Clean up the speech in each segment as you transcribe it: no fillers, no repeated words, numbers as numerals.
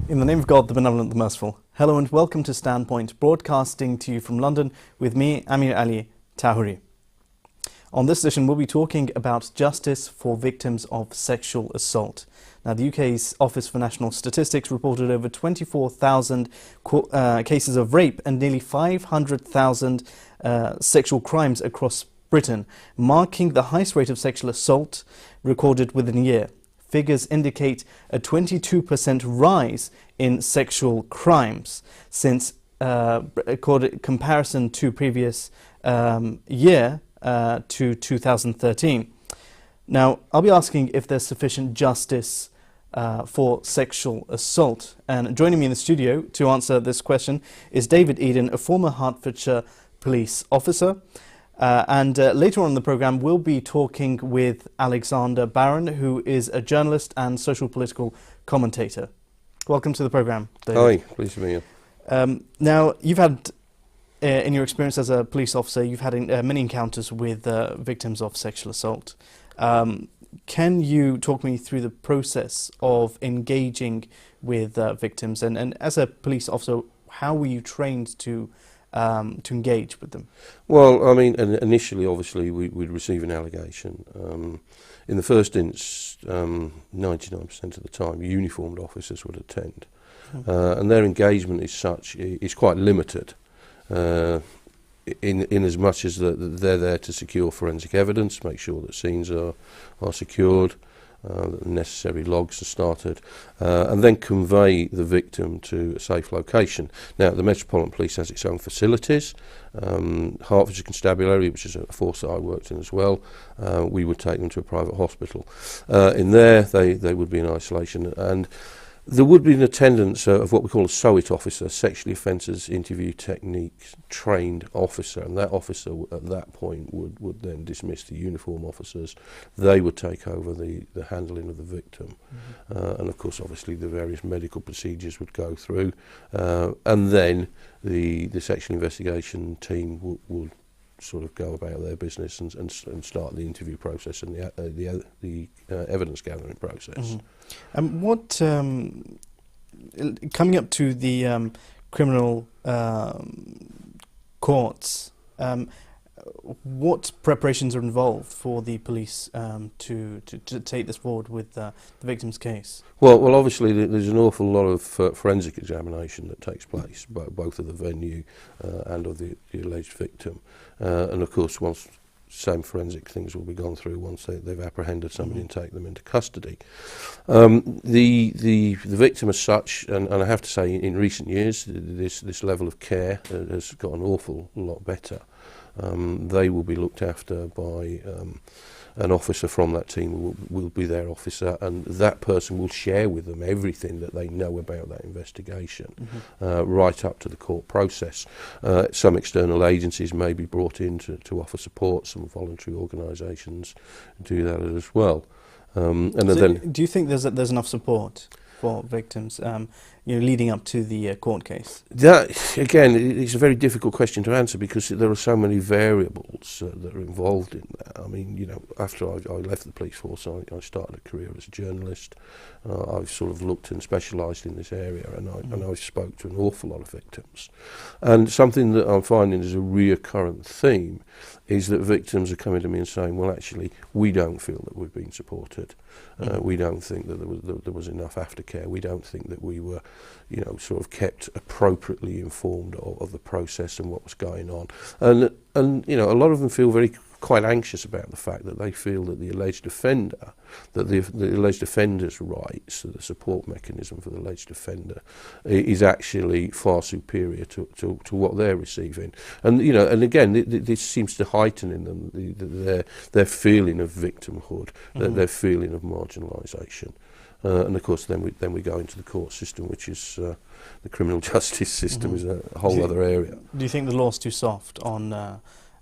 In the name of God, the benevolent, the merciful. Hello and welcome to Standpoint, broadcasting to you from London with me, Amir Tahouri. On this session, we'll be talking about justice for victims of sexual assault. Now, the UK's Office for National Statistics reported over 24,000 cases of rape and nearly 500,000 sexual crimes across Britain, marking the highest rate of sexual assault recorded within a year. Figures indicate a 22% rise in sexual crimes since comparison to previous year to 2013. Now, I'll be asking if there's sufficient justice for sexual assault. And joining me in the studio to answer this question is David Eden, a former Hertfordshire police officer. And later on in the programme, we'll be talking with Alexander Barron, who is a journalist and social political commentator. Welcome to the programme, David. Hi, pleased to meet you. Now, you've had, in your experience as a police officer, you've had many encounters with victims of sexual assault. Can you talk me through the process of engaging with victims? And as a police officer, how were you trained to engage with them? Well, I mean, initially, obviously, we'd receive an allegation. In the first instance, 99% of the time, uniformed officers would attend. And their engagement is quite limited, in as much as they're there to secure forensic evidence, make sure that scenes are secured, that the necessary logs are started, and then convey the victim to a safe location. Now, the Metropolitan Police has its own facilities. Hertfordshire Constabulary, which is a force that I worked in as well, we would take them to a private hospital. In there, they would be in isolation, and there would be an attendance of what we call a SOIT officer, Sexually Offences Interview Techniques Trained Officer, and that officer at that point would then dismiss the uniform officers. They would take over the handling of the victim, and of course obviously the various medical procedures would go through, and then the sexual investigation team would sort of go about their business and start the interview process and the evidence gathering process. What coming up to the criminal courts, what preparations are involved for the police to take this forward with the victim's case? Well, obviously there's an awful lot of forensic examination that takes place, both of the venue and of the alleged victim, and of course once same forensic things will be gone through once they've apprehended somebody and take them into custody. The victim as such, and I have to say in recent years this level of care has got an awful lot better. They will be looked after by an officer from that team will be their officer, and that person will share with them everything that they know about that investigation, right up to the court process. Some external agencies may be brought in to offer support. Some voluntary organisations do that as well. Do you think there's enough support for victims, leading up to the court case? That, again, it's a very difficult question to answer because there are so many variables that are involved in that. I mean, after I left the police force, I started a career as a journalist. I've sort of looked and specialised in this area, and I spoke to an awful lot of victims. And something that I'm finding is a reoccurrent theme is that victims are coming to me and saying, well, actually, we don't feel that we've been supported. We don't think that there was enough aftercare. We don't think that we were, sort of kept appropriately informed of the process and what was going on. And a lot of them feel quite anxious about the fact that they feel that the alleged offender, that the alleged offender's rights, the support mechanism for the alleged offender, is actually far superior to what they're receiving. And and again, this seems to heighten in them their feeling of victimhood, their feeling of marginalisation. And of course, then we go into the court system, which is the criminal justice system, is a whole other area. Do you think the law's too soft on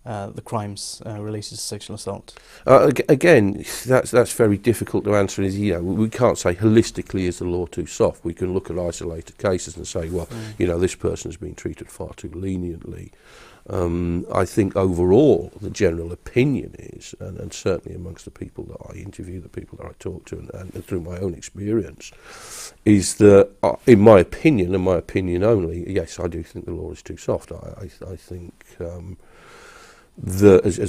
the crimes related to sexual assault? Again, that's very difficult to answer. We can't say holistically is the law too soft. We can look at isolated cases and say, well, this person has been treated far too leniently. I think overall the general opinion is, and certainly amongst the people that I interview, the people that I talk to, and through my own experience, is that, in my opinion, and my opinion only, yes, I do think the law is too soft. I think as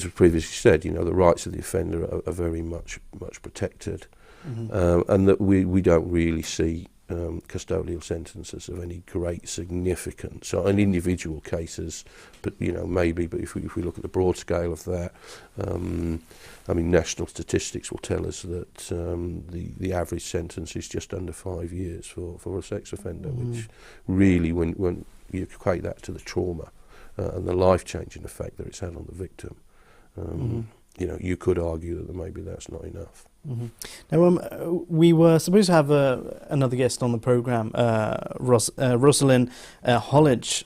we previously said, the rights of the offender are very much protected, and that we don't really see custodial sentences of any great significance. So in individual cases, but maybe. But if we look at the broad scale of that, national statistics will tell us that the average sentence is just under 5 years for a sex offender, which really, when you equate that to the trauma and the life-changing effect that it's had on the victim, you could argue that maybe that's not enough. Now, we were supposed to have another guest on the programme, Rosalind Hollidge,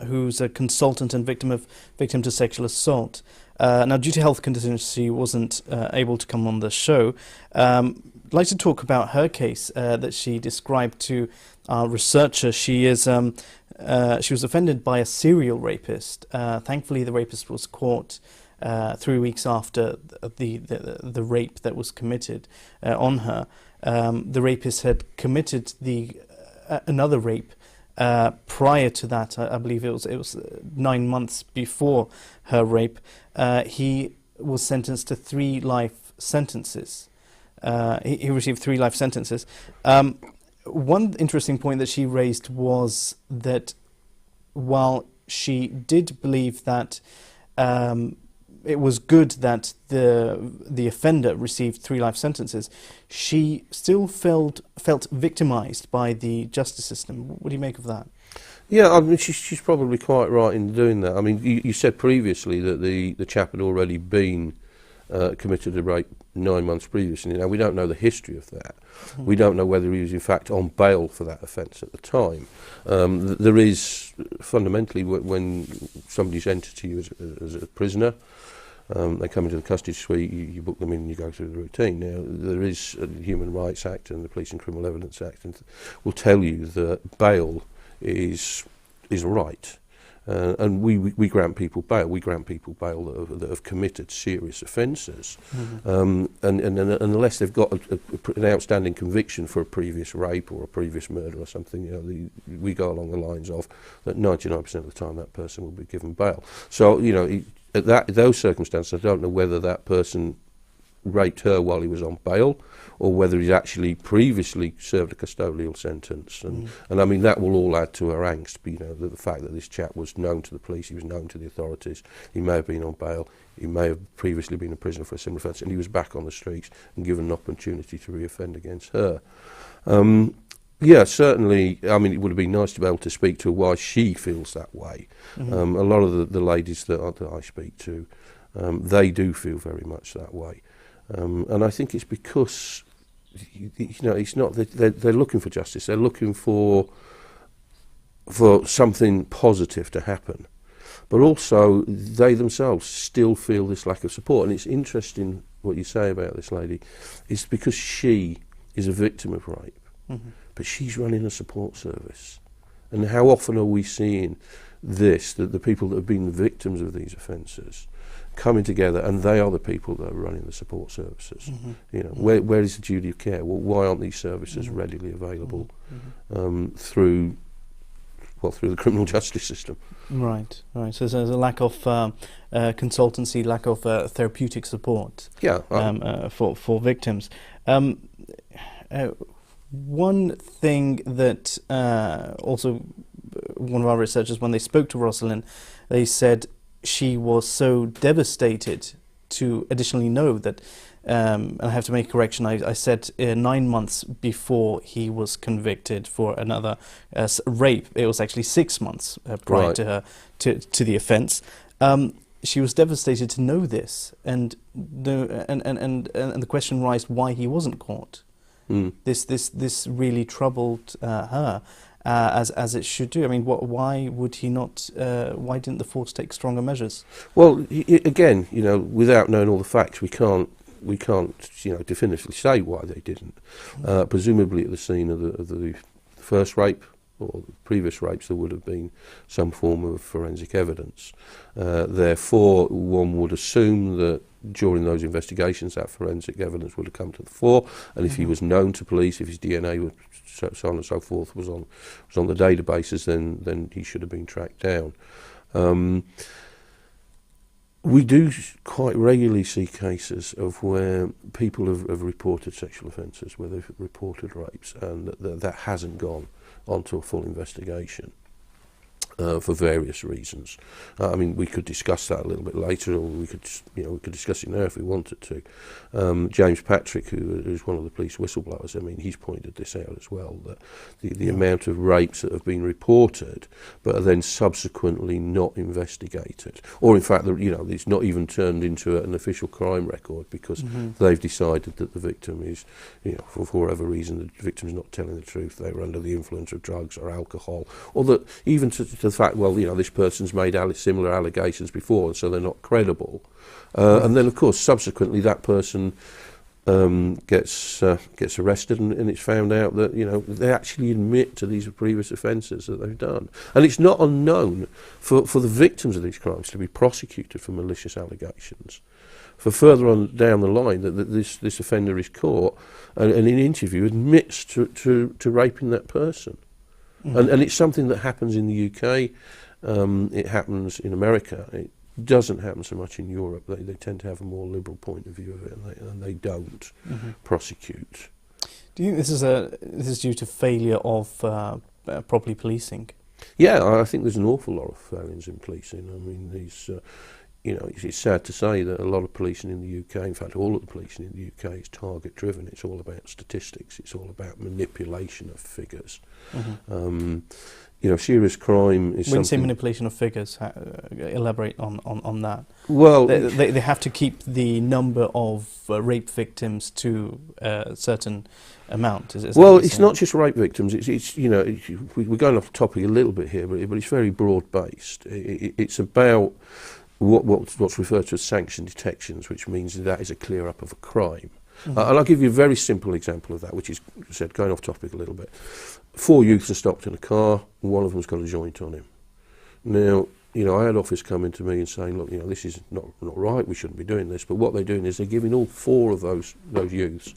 who's a consultant and victim to sexual assault. Now, due to health conditions, she wasn't able to come on the show. I'd like to talk about her case that she described to our researcher. She was offended by a serial rapist. Thankfully, the rapist was caught 3 weeks after the rape that was committed on her. The rapist had committed another rape prior to that. I believe it was 9 months before her rape. He was sentenced to 3 life sentences. He received 3 life sentences. One interesting point that she raised was that while she did believe that it was good that the offender received 3 life sentences, she still felt victimised by the justice system. What do you make of that? Yeah, she's probably quite right in doing that. You said previously that the chap had already been committed a rape 9 months previously. Now, we don't know the history of that. We don't know whether he was in fact on bail for that offence at the time. There is, fundamentally, when somebody's entered to you as a prisoner, they come into the custody suite, you book them in and you go through the routine. Now, there is the Human Rights Act and the Police and Criminal Evidence Act will tell you that bail is a right. And we grant people bail. We grant people bail that have committed serious offences, and unless they've got an outstanding conviction for a previous rape or a previous murder or something, we go along the lines of that 99% of the time that person will be given bail. So at those circumstances, I don't know whether that person raped her while he was on bail, or whether he's actually previously served a custodial sentence, and that will all add to her angst. But, the fact that this chap was known to the police, he was known to the authorities, he may have been on bail, he may have previously been a prisoner for a similar offence, and he was back on the streets and given an opportunity to reoffend against her. Yeah, certainly. It would have been nice to be able to speak to her why she feels that way. A lot of the ladies that I speak to, they do feel very much that way. And I think it's because, it's not that they're looking for justice. They're looking for something positive to happen, but also they themselves still feel this lack of support. And it's interesting what you say about this lady, is because she is a victim of rape, but she's running a support service. And how often are we seeing this, that the people that have been the victims of these offences coming together, and they are the people that are running the support services. Where is the duty of care? Well, why aren't these services readily available through the criminal justice system? Right. So there's a lack of consultancy, lack of therapeutic support. For victims. One thing that also one of our researchers, when they spoke to Rosalind, they said she was so devastated to additionally know that, and I have to make a correction, I said 9 months before he was convicted for another rape. It was actually 6 months prior to her to the offence. She was devastated to know this, and the question arises why he wasn't caught. This really troubled her. As it should do. Why would he not? Why didn't the force take stronger measures? Well, again, without knowing all the facts, we can't definitively say why they didn't. Presumably, at the scene of the first rape, or previous rapes, there would have been some form of forensic evidence. Therefore, one would assume that during those investigations that forensic evidence would have come to the fore, and if he was known to police, if his DNA was so on and so forth was on the databases, then he should have been tracked down. We do quite regularly see cases of where people have reported sexual offences, where they've reported rapes, and that hasn't gone onto a full investigation for various reasons. I mean, we could discuss that a little bit later, or we could discuss it now if we wanted to. James Patrick, who is one of the police whistleblowers, I mean, he's pointed this out as well, that the amount of rapes that have been reported but are then subsequently not investigated, or in fact, it's not even turned into an official crime record because they've decided that the victim is, for whatever reason, the victim is not telling the truth, they were under the influence of drugs or alcohol, or that even to the fact, well, this person's made similar allegations before, so they're not credible. And then, of course, subsequently that person gets arrested, and it's found out that they actually admit to these previous offences that they've done. And it's not unknown for the victims of these crimes to be prosecuted for malicious allegations. For further on down the line, that this offender is caught and in an interview admits to raping that person. And it's something that happens in the UK, it happens in America, it doesn't happen so much in Europe. They tend to have a more liberal point of view of it, and they don't prosecute. Do you think this is due to failure of properly policing? Yeah, I think there's an awful lot of failings in policing. I mean, it's sad to say that a lot of policing in the UK, in fact all of the policing in the UK, is target driven. It's all about statistics, it's all about manipulation of figures. Serious crime is when you say manipulation of figures, elaborate on that. Well, they have to keep the number of rape victims to a certain amount. Well, it's not just rape victims. We're going off the topic a little bit here, but it's very broad based. It's about what's referred to as sanction detections, which means that is a clear up of a crime. And I'll give you a very simple example of that, which is, going off topic a little bit. 4 youths are stopped in a car, and one of them's got a joint on him. Now, I had officers coming to me and saying, look, this is not right, we shouldn't be doing this. But what they're doing is they're giving all 4 of those youths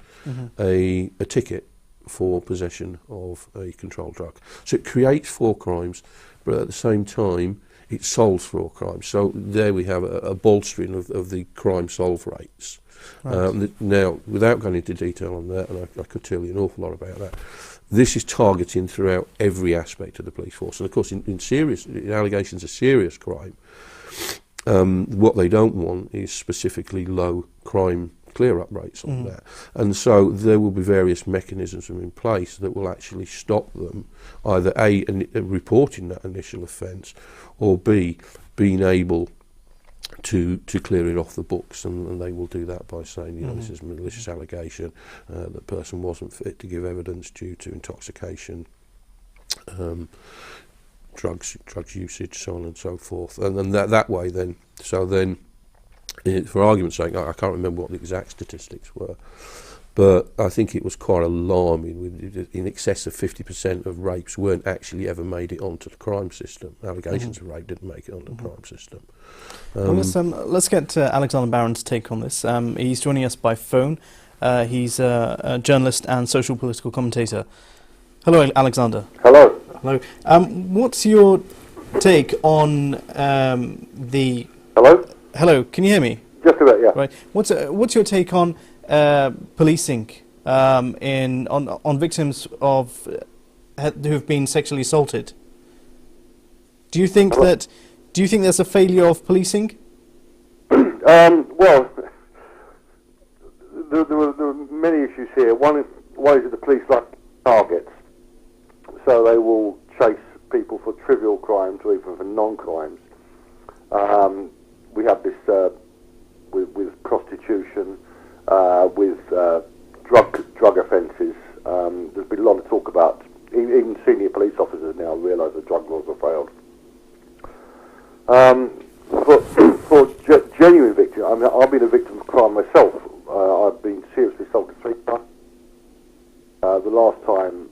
a ticket for possession of a controlled drug. So it creates 4 crimes, but at the same time, it solves 4 crimes. So there we have a bolstering of the crime solve rates. Right. Now, without going into detail on that, and I could tell you an awful lot about that, this is targeting throughout every aspect of the police force. And of course, in allegations of serious crime, what they don't want is specifically low crime clear-up rates on that. And so there will be various mechanisms in place that will actually stop them, either A, reporting that initial offence, or B, being able to clear it off the books, and they will do that by saying, this is a malicious allegation, the person wasn't fit to give evidence due to intoxication, drugs usage, so on and so forth, and then that way then, for argument's sake, I can't remember what the exact statistics were, but I think it was quite alarming. In excess of 50% of rapes weren't actually ever made it onto the crime system. Allegations of rape didn't make it onto the crime system. Let's get Alexander Barron's take on this. He's joining us by phone. He's a journalist and social political commentator. Hello, Alexander. Hello. Hello. What's your take on the... Hello? Hello, can you hear me? Just about, yeah. Right. What's your take on policing on victims who've been sexually assaulted? Do you think there's a failure of policing? Well, there are many issues here. One is that the police like targets, so they will chase people for trivial crimes or even for non-crimes. We have this with prostitution, with drug offences. There's been a lot of talk about, even senior police officers now realise that drug laws have failed. For genuine victims, I mean, I've been a victim of crime myself. I've been seriously assaulted 3 times. The last time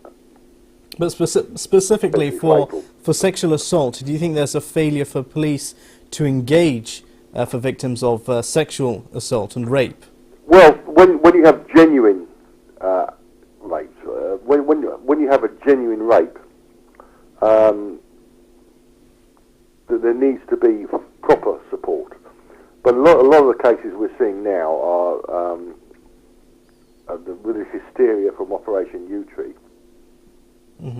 But specifically especially for sexual assault, do you think there's a failure for police to engage for victims of sexual assault and rape? Well, when you have genuine rapes, when you have a genuine rape, there needs to be proper support. But a lot of the cases we're seeing now are with this hysteria from Operation U-Tree.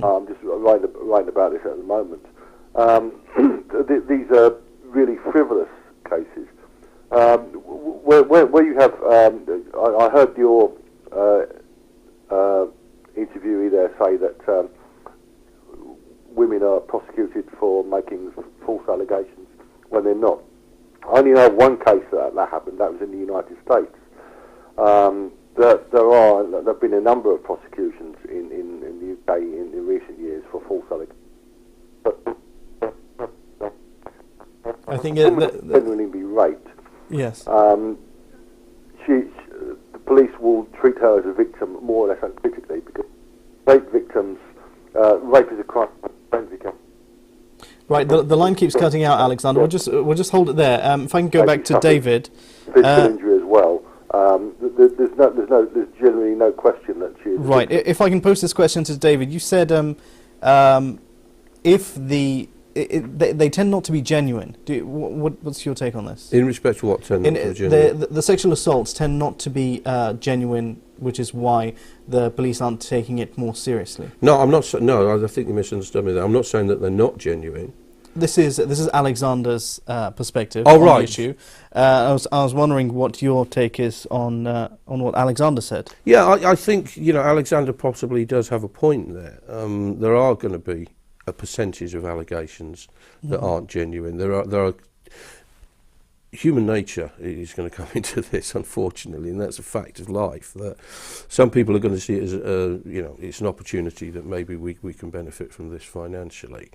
I'm just writing about this at the moment. These are really frivolous cases. Where you have, I heard your interviewee there say that women are prosecuted for making false allegations when they're not. I only know one case that happened. That was in the United States. There have been a number of prosecutions in the UK in recent years for false allegations. I think genuinely be raped. Yes. The police will treat her as a victim more or less uncritically, because rape victims, rape is a crime. Right, the line keeps cutting out, Alexander. We'll just hold it there. If I can go back to David. Physical injury as well. There's generally no question that she is. Right. If I can pose this question to David, you said if they tend not to be genuine. What's your take on this? In respect to what tend not to be genuine? The sexual assaults tend not to be genuine, which is why the police aren't taking it more seriously. No, I'm not. No, I think you misunderstood me there. I'm not saying that they're not genuine. This is Alexander's perspective on the issue. I was wondering what your take is on what Alexander said. Yeah, I think Alexander possibly does have a point there. There are going to be a percentage of allegations that aren't genuine. There are human nature is going to come into this, unfortunately, and that's a fact of life. That some people are going to see it as it's an opportunity that maybe we can benefit from this financially.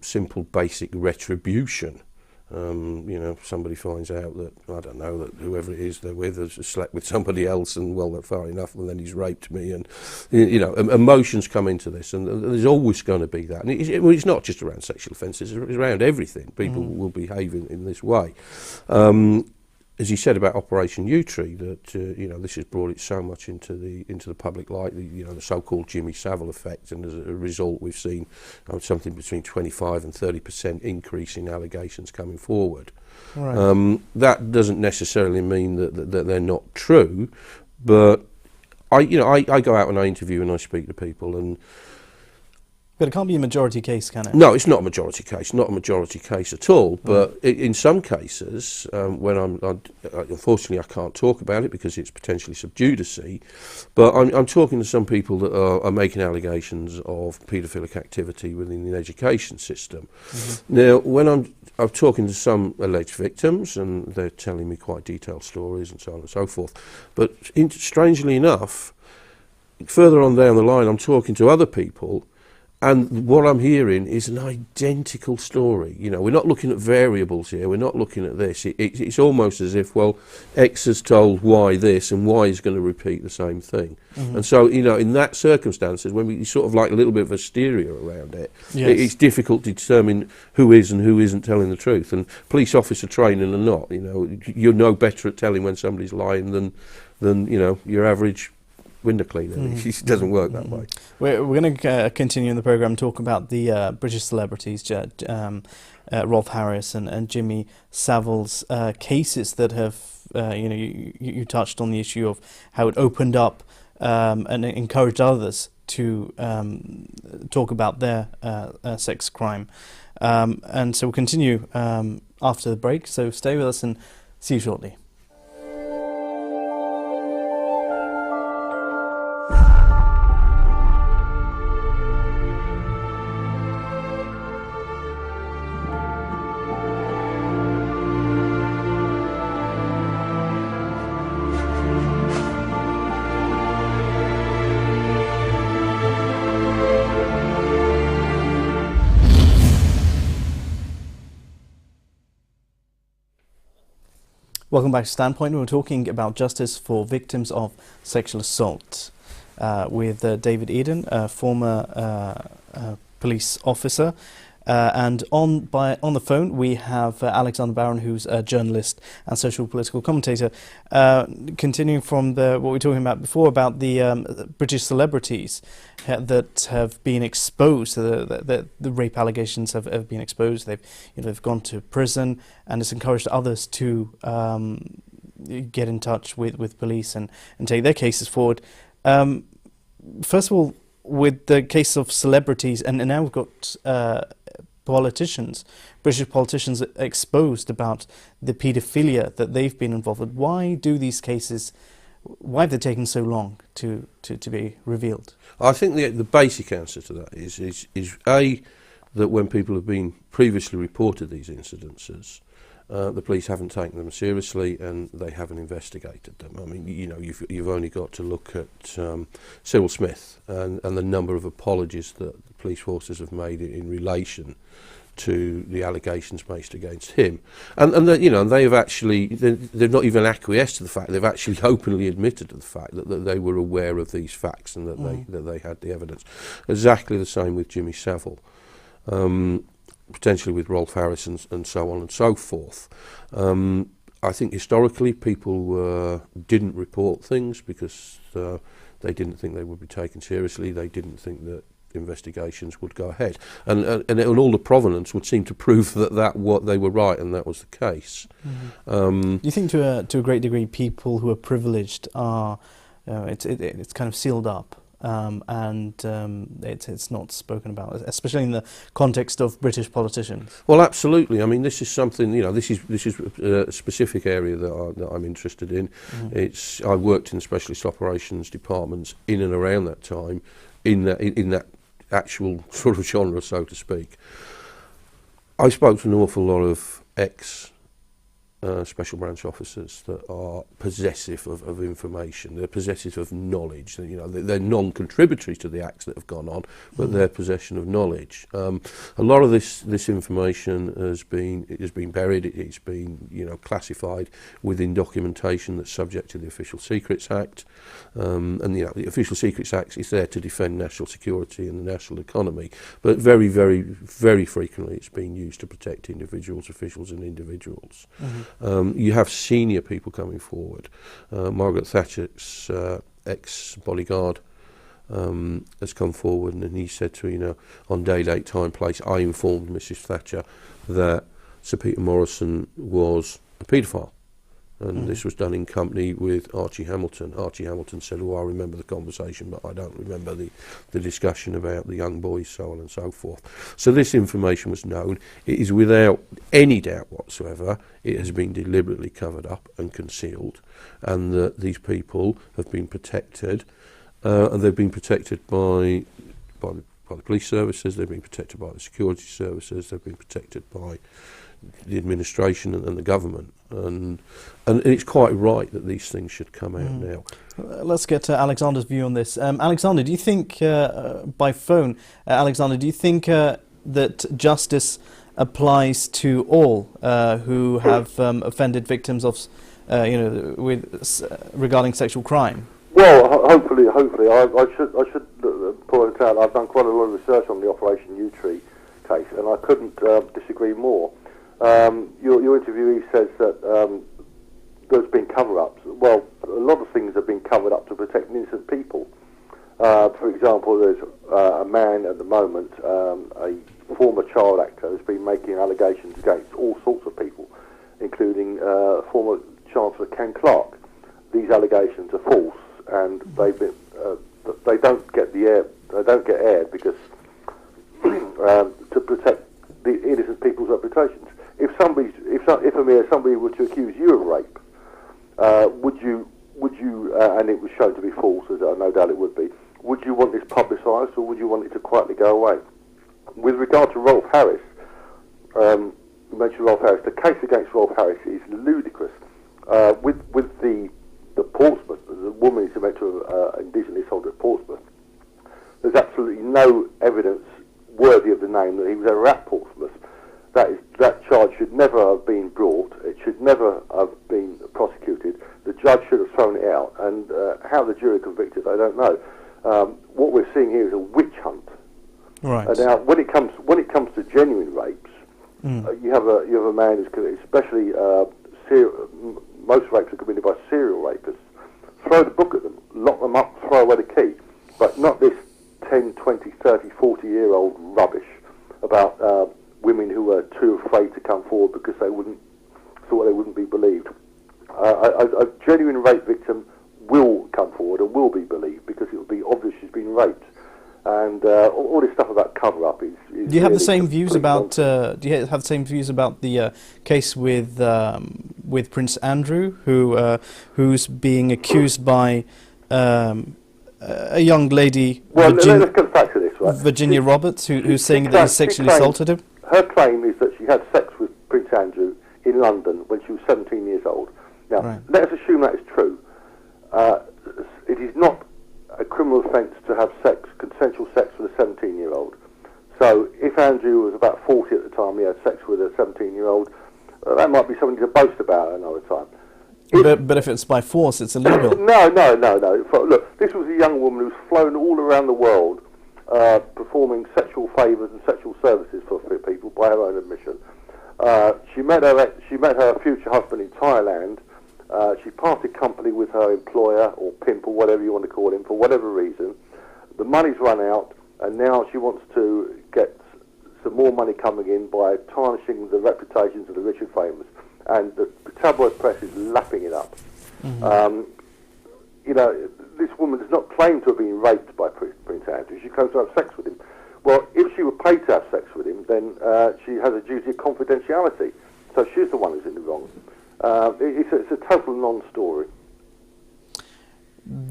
Simple, basic retribution. Somebody finds out that, I don't know, that whoever it is they're with has slept with somebody else, and well, they're far enough, and then he's raped me, and emotions come into this, and there's always going to be that. And it's not just around sexual offences; it's around everything. People will behave in this way. As you said about Operation U-Tree, that this has brought it so much into the public light, the so-called Jimmy Savile effect, and as a result, we've seen something between 25 and 30% increase in allegations coming forward. Right. That doesn't necessarily mean that they're not true, but I go out and I interview and I speak to people, and but it can't be a majority case, can it? No, it's not a majority case. Not a majority case at all. But in some cases, when unfortunately I can't talk about it because it's potentially sub judice, but I'm talking to some people that are making allegations of paedophilic activity within the education system. Now, when I'm talking to some alleged victims, and they're telling me quite detailed stories and so on and so forth, but strangely enough, further on down the line, I'm talking to other people, and what I'm hearing is an identical story. We're not looking at variables here. We're not looking at this. It's almost as if, well, X has told Y this, and Y is going to repeat the same thing. And so, in that circumstances, when we sort of like a little bit of hysteria around it, it's difficult to determine who is and who isn't telling the truth. And police officer training or not, you're no better at telling when somebody's lying than your average window cleaner. It doesn't work that way. We're going to continue in the programme and talk about the British celebrities, Rolf Harris and Jimmy Savile's cases that have, you touched on the issue of how it opened up and encouraged others to talk about their sex crime. And so we'll continue after the break, so stay with us and see you shortly. Welcome back to Standpoint. We're talking about justice for victims of sexual assault. with David Eden, a former police officer. And on the phone we have Alexander Barron, who's a journalist and social political commentator. Continuing from what we were talking about before about the British celebrities that have been exposed, the rape allegations have been exposed. They've gone to prison, and it's encouraged others to get in touch with police and take their cases forward. First of all, with the case of celebrities, and now we've got British politicians exposed about the paedophilia that they've been involved with. Why have they taken so long to be revealed? I think the basic answer to that is A, that when people have been previously reported these incidences, the police haven't taken them seriously and they haven't investigated them. I mean, you've only got to look at Cyril Smith and the number of apologies that the police forces have made in relation to the allegations made against him, and they have actually they've not even acquiesced to the fact. They've actually openly admitted to the fact that they were aware of these facts and that they had the evidence. Exactly the same with Jimmy Savile. Potentially with Rolf Harris and so on and so forth. I think historically people didn't report things because they didn't think they would be taken seriously. They didn't think that investigations would go ahead, and all the provenance would seem to prove that what they were right and that was the case. Do you think to a great degree people who are privileged are it's kind of sealed up? It's not spoken about, especially in the context of British politicians. Well, absolutely. I mean, this is something. This is a specific area that I'm interested in. I worked in specialist operations departments in and around that time, in that actual sort of genre, so to speak. I spoke to an awful lot of special branch officers that are possessive of information. They're possessive of knowledge. They're non-contributory to the acts that have gone on, but their possession of knowledge. A lot of this information has been buried. It's been classified within documentation that's subject to the Official Secrets Act. And the Official Secrets Act is there to defend national security and the national economy, but very, very, very frequently it's been used to protect individuals, officials, and individuals. You have senior people coming forward. Margaret Thatcher's ex-bodyguard has come forward, and he said to on day, date, time, place, I informed Mrs. Thatcher that Sir Peter Morrison was a paedophile. And this was done in company with Archie Hamilton. Archie Hamilton said, I remember the conversation, but I don't remember the discussion about the young boys, so on and so forth. So this information was known. It is without any doubt whatsoever, it has been deliberately covered up and concealed, and that these people have been protected, and they've been protected by the police services, they've been protected by the security services, they've been protected by the administration and the government, and it's quite right that these things should come out now. Let's get Alexander's view on this. Alexander, do you think by phone, Alexander, do you think that justice applies to all who have offended victims of, regarding sexual crime? Well, hopefully, I should point out I've done quite a lot of research on the Operation U Tree case, and I couldn't disagree more. Your interviewee says that there's been cover-ups. Well, a lot of things have been covered up to protect innocent people. For example, there's a man at the moment, a former child actor, who's been making allegations against all sorts of people, including former Chancellor Ken Clarke. These allegations are false, and they don't get aired because to protect the innocent people's reputations. If somebody were to accuse you of rape, would you, and it was shown to be false, as no doubt it would be, would you want this publicised, or would you want it to quietly go away? With regard to Rolf Harris, you mentioned Rolf Harris. The case against Rolf Harris is ludicrous. With the Portsmouth, the woman who's meant to have indigenously sold at Portsmouth, there's absolutely no evidence worthy of the name that he was ever at Portsmouth. That charge should never have been brought. It should never have been prosecuted. The judge should have thrown it out. And how the jury convicted, I don't know. What we're seeing here is a witch hunt. Right. Now, when it comes to genuine rapes, you have a man who's committed, especially most rapes are committed by serial rapists. Throw the book at them, lock them up, throw away the key, but not this 10, 20, 30, 40-year-old rubbish about women who were too afraid to come forward because they thought they wouldn't be believed. A genuine rape victim will come forward and will be believed because it will be obvious she's been raped. And all this stuff about cover-up is do you have the really same views about? nonsense. Do you have the same views about the case with Prince Andrew, who's being accused by a young lady, Well, let's come back to this, right? Virginia Roberts, who's saying that he sexually assaulted him. Her claim is that she had sex with Prince Andrew in London when she was 17 years old. Now, Right. let us assume that is true. It is not a criminal offence to have consensual sex with a 17-year-old. So if Andrew was about 40 at the time, he had sex with a 17-year-old, that might be something to boast about another time. But if it's by force, it's illegal. No. Look, this was a young woman who's flown all around the world performing sexual favours and sexual services for people by her own admission. She met her future husband in Thailand. She parted company with her employer or pimp or whatever you want to call him for whatever reason. The money's run out, and now she wants to get some more money coming in by tarnishing the reputations of the rich and famous. And the tabloid press is lapping it up. This woman does not claim to have been raped by Prince Andrew. She claims to have sex with him. Well, if she were paid to have sex with him, then she has a duty of confidentiality. So she's the one who's in the wrong. It's a total non-story.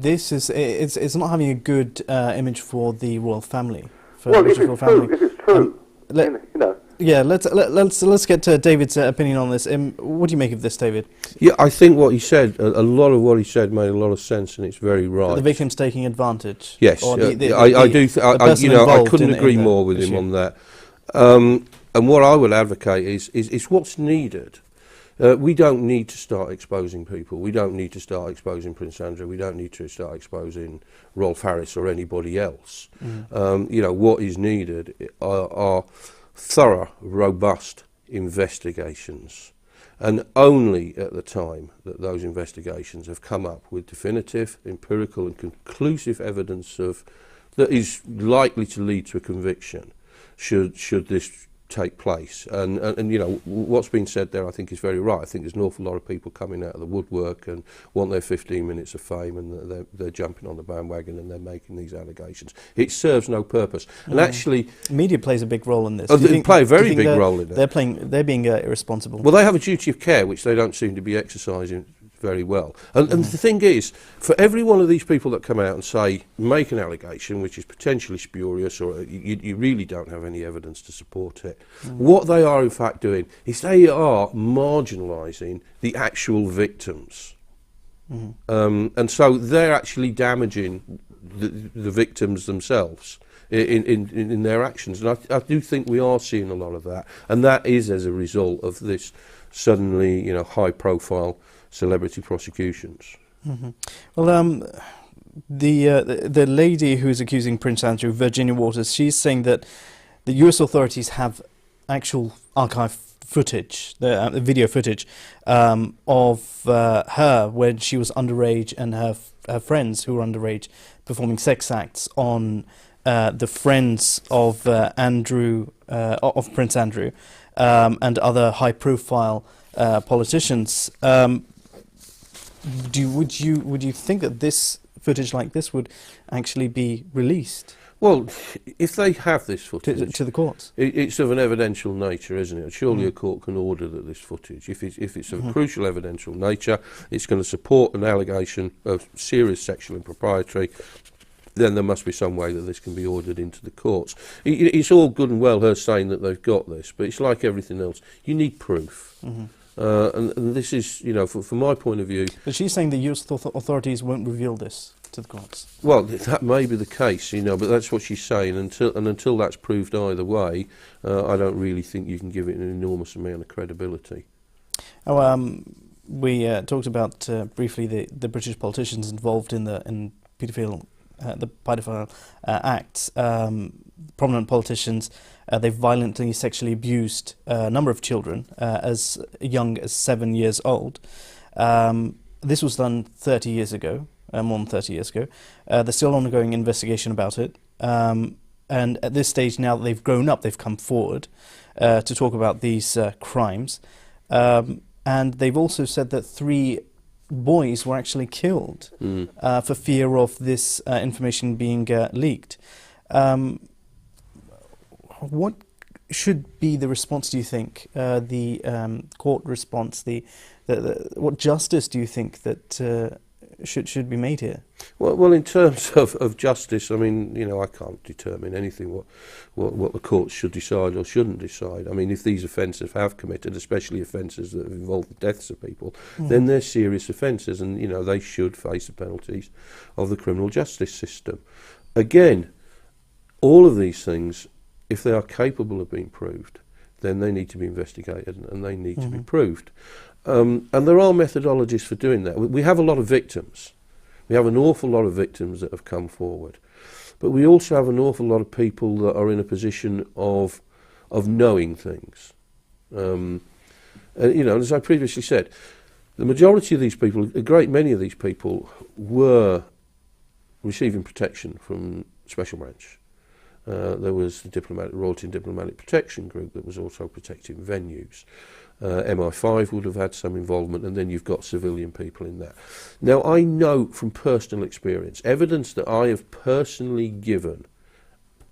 It's not having a good image for the royal family. Well, if it's true, Yeah, let's get to David's opinion on this. What do you make of this, David? Yeah, I think what he said, a lot of what he said made a lot of sense, and it's very right. The victim's taking advantage. Yes, I do. I couldn't agree more with him on that. And what I would advocate is what's needed. We don't need to start exposing people. We don't need to start exposing Prince Andrew. We don't need to start exposing Rolf Harris or anybody else. What is needed are thorough, robust investigations, and only at the time that those investigations have come up with definitive, empirical and conclusive evidence that is likely to lead to a conviction should this take place. And what's been said there I think is very right. I think there's an awful lot of people coming out of the woodwork and want their 15 minutes of fame, and they're jumping on the bandwagon and they're making these allegations. It serves no purpose. And actually, media plays a big role in this. They play a very big role in it. They're being irresponsible. Well, they have a duty of care which they don't seem to be exercising very well. And the thing is, for every one of these people that come out and say, make an allegation which is potentially spurious, or you really don't have any evidence to support it, what they are in fact doing is they are marginalising the actual victims. And so they're actually damaging the victims themselves in their actions. And I do think we are seeing a lot of that. And that is as a result of this suddenly, high-profile celebrity prosecutions. Well, the lady who's accusing Prince Andrew, Virginia Waters, she's saying that the US authorities have actual archive footage, the video footage of her when she was underage and her friends who were underage performing sex acts on the friends of Prince Andrew and other high-profile politicians. Would you think that this footage like this would actually be released? Well, if they have this footage to the courts, it's of an evidential nature, isn't it? Surely a court can order that this footage, if it's of crucial evidential nature, it's going to support an allegation of serious sexual impropriety, then there must be some way that this can be ordered into the courts. It's all good and well her saying that they've got this, but it's like everything else. You need proof. And this is, from my point of view... But she's saying the US authorities won't reveal this to the courts. Well, that may be the case, but that's what she's saying. Until that's proved either way, I don't really think you can give it an enormous amount of credibility. We talked about briefly the British politicians involved in paedophile Act, prominent politicians, they've violently sexually abused a number of children as young as 7 years old. This was done 30 years ago, more than 30 years ago. There's still ongoing investigation about it. And at this stage, now that they've grown up, they've come forward to talk about these crimes. And they've also said that 3 boys were actually killed for fear of this information being leaked. What should be the response, do you think, the court response, what justice do you think that should be made here? Well, in terms of justice, I mean, you know, I can't determine anything what the courts should decide or shouldn't decide. I mean, if these offences have committed, especially offences that have involved the deaths of people, then they're serious offences, and you know they should face the penalties of the criminal justice system. Again, all of these things, if they are capable of being proved, then they need to be investigated and they need to be proved. And there are methodologies for doing that. We have a lot of victims. We have an awful lot of victims that have come forward. But we also have an awful lot of people that are in a position of knowing things. You know, as I previously said, the majority of these people, a great many of these people, were receiving protection from Special Branch. There was the Royalty and Diplomatic Protection Group that was also protecting venues. MI5 would have had some involvement, and then you've got civilian people in that. Now, I know from personal experience, evidence that I have personally given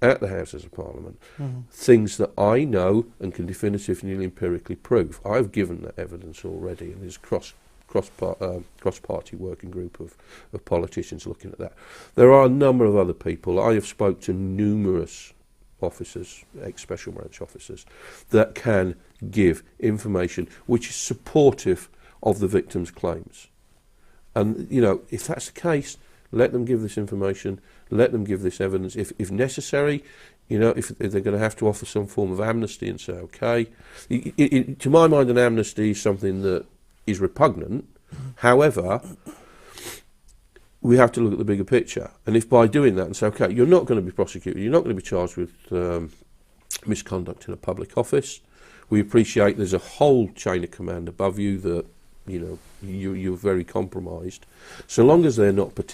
at the Houses of Parliament, things that I know and can definitively empirically prove. I've given that evidence already, and there's cross-party working group of politicians looking at that. There are a number of other people. I have spoke to numerous officers, ex-Special Branch officers, that can give information which is supportive of the victim's claims. And, you know, if that's the case, let them give this information, let them give this evidence. If necessary, you know, if they're going to have to offer some form of amnesty and say, okay. To my mind, an amnesty is something that is repugnant. However, we have to look at the bigger picture. And if by doing that and say, okay, you're not going to be prosecuted, you're not going to be charged with misconduct in a public office. We appreciate there's a whole chain of command above you that, you know, you're very compromised. So long as they're not they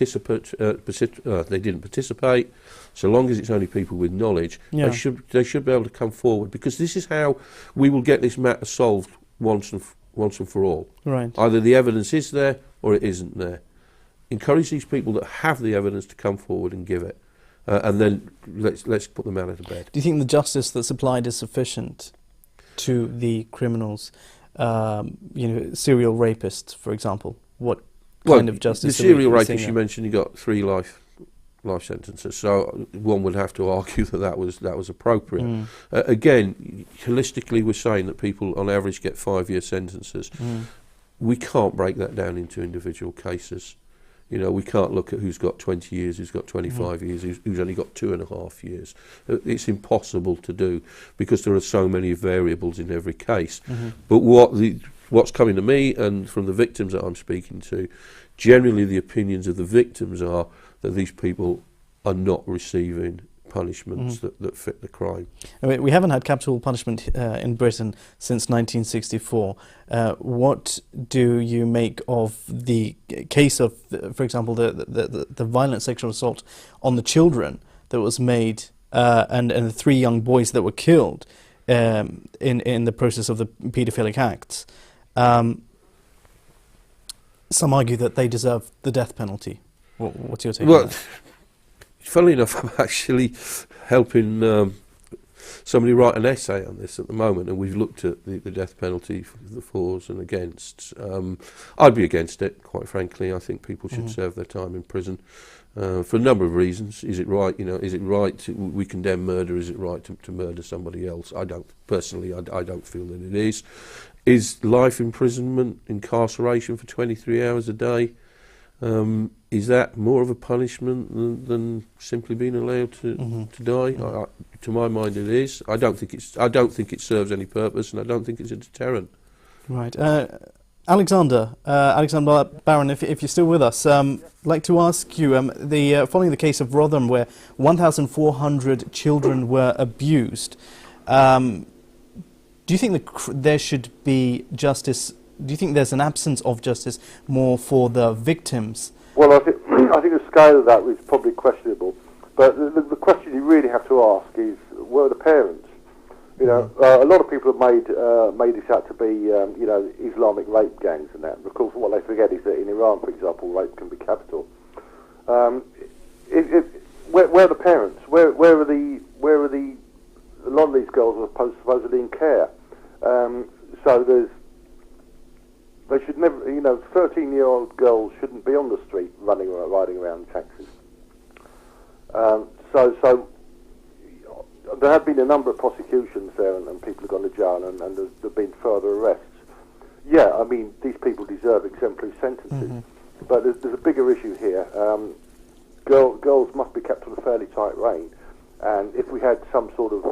didn't participate, so long as it's only people with knowledge, they should be able to come forward, because this is how we will get this matter solved once and for all. Right. Either the evidence is there or it isn't there. Encourage these people that have the evidence to come forward and give it, and then let's put them out of the bed. Do you think the justice that's applied is sufficient to the criminals? You know, serial rapists, for example. What kind of justice? The serial rapists you mentioned, you got 3 life sentences. So one would have to argue that was appropriate. Again, holistically, we're saying that people on average get 5-year sentences. We can't break that down into individual cases. You know, we can't look at who's got 20 years, who's got 25 years, who's only got 2.5 years. It's impossible to do because there are so many variables in every case. But what's coming to me and from the victims that I'm speaking to, generally the opinions of the victims are that these people are not receiving punishments that fit the crime. I mean, we haven't had capital punishment in Britain since 1964. What do you make of the case of, for example, the violent sexual assault on the children that was made, and the 3 young boys that were killed in the process of the paedophilic acts? Some argue that they deserve the death penalty. What's your take on that? Funnily enough, I'm actually helping somebody write an essay on this at the moment, and we've looked at the death penalty, the fors and against. I'd be against it, quite frankly. I think people should serve their time in prison for a number of reasons. Is it right? You know, is it right we condemn murder? Is it right to murder somebody else? I don't personally. I don't feel that it is. Is life imprisonment, incarceration for 23 hours a day? Is that more of a punishment than simply being allowed to die? To my mind, it is. I don't think it serves any purpose, and I don't think it's a deterrent. Right. Alexander Barron, if you're still with us, I'd like to ask you, following the case of Rotherham, where 1,400 children were abused, do you think there should be justice? Do you think there's an absence of justice more for the victims? Well, I think the scale of that is probably questionable. But the question you really have to ask is, where are the parents? You know, a lot of people have made this out to be, Islamic rape gangs and that. Of course, what they forget is that in Iran, for example, rape can be capital. Where are the parents? Where are the? A lot of these girls are supposedly in care. So they should never, 13-year-old girls shouldn't be on the street riding around in taxis. So there have been a number of prosecutions there, and people have gone to jail, and there have been further arrests. Yeah, I mean, these people deserve exemplary sentences, but there's a bigger issue here. Girls must be kept on a fairly tight rein, and if we had some sort of,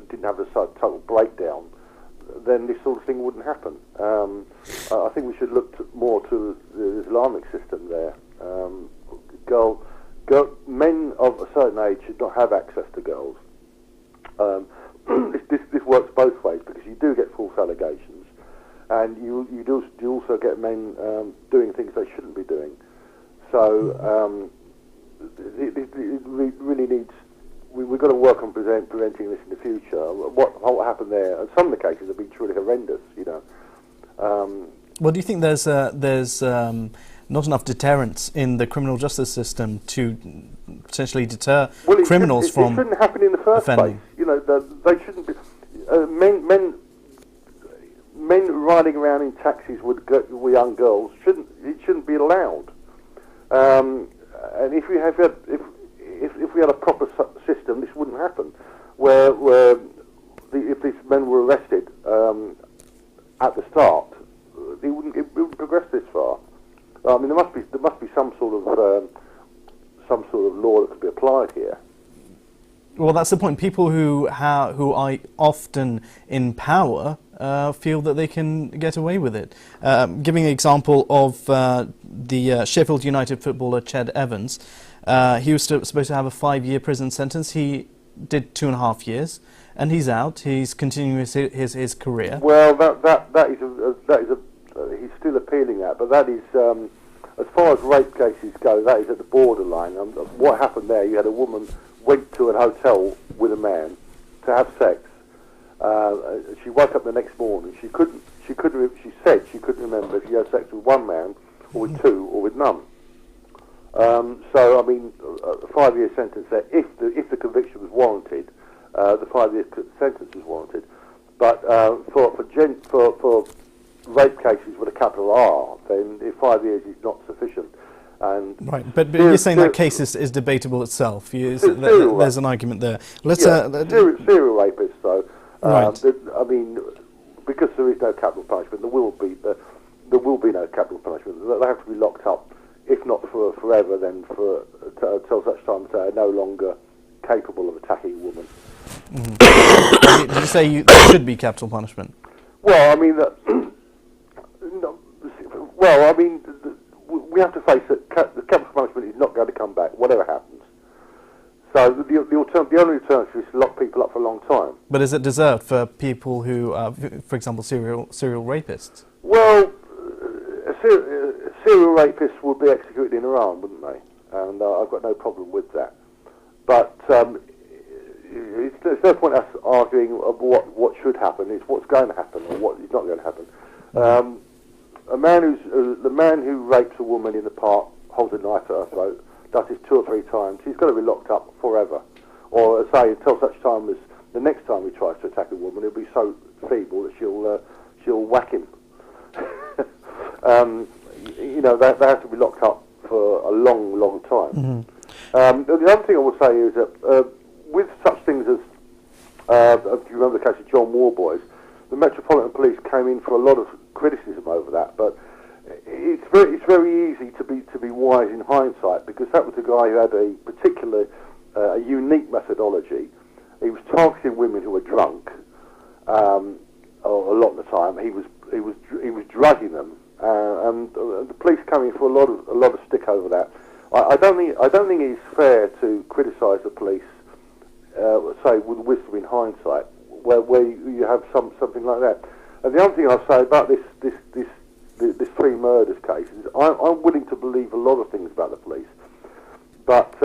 didn't have a total breakdown, then this sort of thing wouldn't happen. I think we should look more to the Islamic system there. Men of a certain age should not have access to girls. This works both ways, because you do get false allegations, and you also get men doing things they shouldn't be doing. So it really needs. We've got to work on preventing this in the future. What happened there? And some of the cases have been truly horrendous. Well, do you think there's not enough deterrence in the criminal justice system to potentially deter criminals from offending? It shouldn't happen in the first place. They shouldn't be men riding around in taxis with young girls. It shouldn't be allowed. And if we had a proper system, this wouldn't happen. If these men were arrested at the start, it wouldn't progress this far. I mean, there must be some sort of law that could be applied here. Well, that's the point. People who are often in power feel that they can get away with it. Giving an example of the Sheffield United footballer Ched Evans, he was supposed to have a 5-year prison sentence. He did 2.5 years, and he's out. He's continuing his career. Well, that is he's still appealing that, but that is, as far as rape cases go, that is at the borderline. What happened there? You had a woman went to a hotel with a man to have sex. She woke up the next morning. She said she couldn't remember if she had sex with one man, or with two, or with none. So, I mean, a 5-year sentence there, if the conviction was warranted, the 5-year sentence was warranted. But for rape cases with a capital R, then 5 years is not sufficient. And right, but you're saying that case is debatable itself. There's an argument there. Serial rapists, though. Right. I mean, because there is no capital punishment, there will be no capital punishment. They have to be locked up, if not for forever, then till such time as they are no longer capable of attacking a woman. Mm-hmm. Did you say there should be capital punishment? Well, I mean, we have to face that the capital punishment is not going to come back, whatever happens. So the only alternative is to lock people up for a long time. But is it deserved for people who, for example, serial rapists? Well, serial rapists would be executed in Iran, wouldn't they? And I've got no problem with that. But there's no point us arguing of what should happen. It's what's going to happen or what is not going to happen. The man who rapes a woman in the park, holds a knife at her throat, does this 2 or 3 times. He's got to be locked up forever, or say until such time as the next time he tries to attack a woman, he'll be so feeble that she'll whack him. They have to be locked up for a long, long time. Mm-hmm. The other thing I will say is that with such things as, if you remember the case of John Warboys, the Metropolitan Police came in for a lot of criticism over that, but it's very easy to be wise in hindsight, because that was a guy who had a particular, a unique methodology. He was targeting women who were drunk, or a lot of the time, he was drugging them, and the police came in for a lot of stick over that. I don't think it's fair to criticise the police, say with wisdom in hindsight, where you have something like that. And the other thing I'll say about this 3 murders case is I'm willing to believe a lot of things about the police, but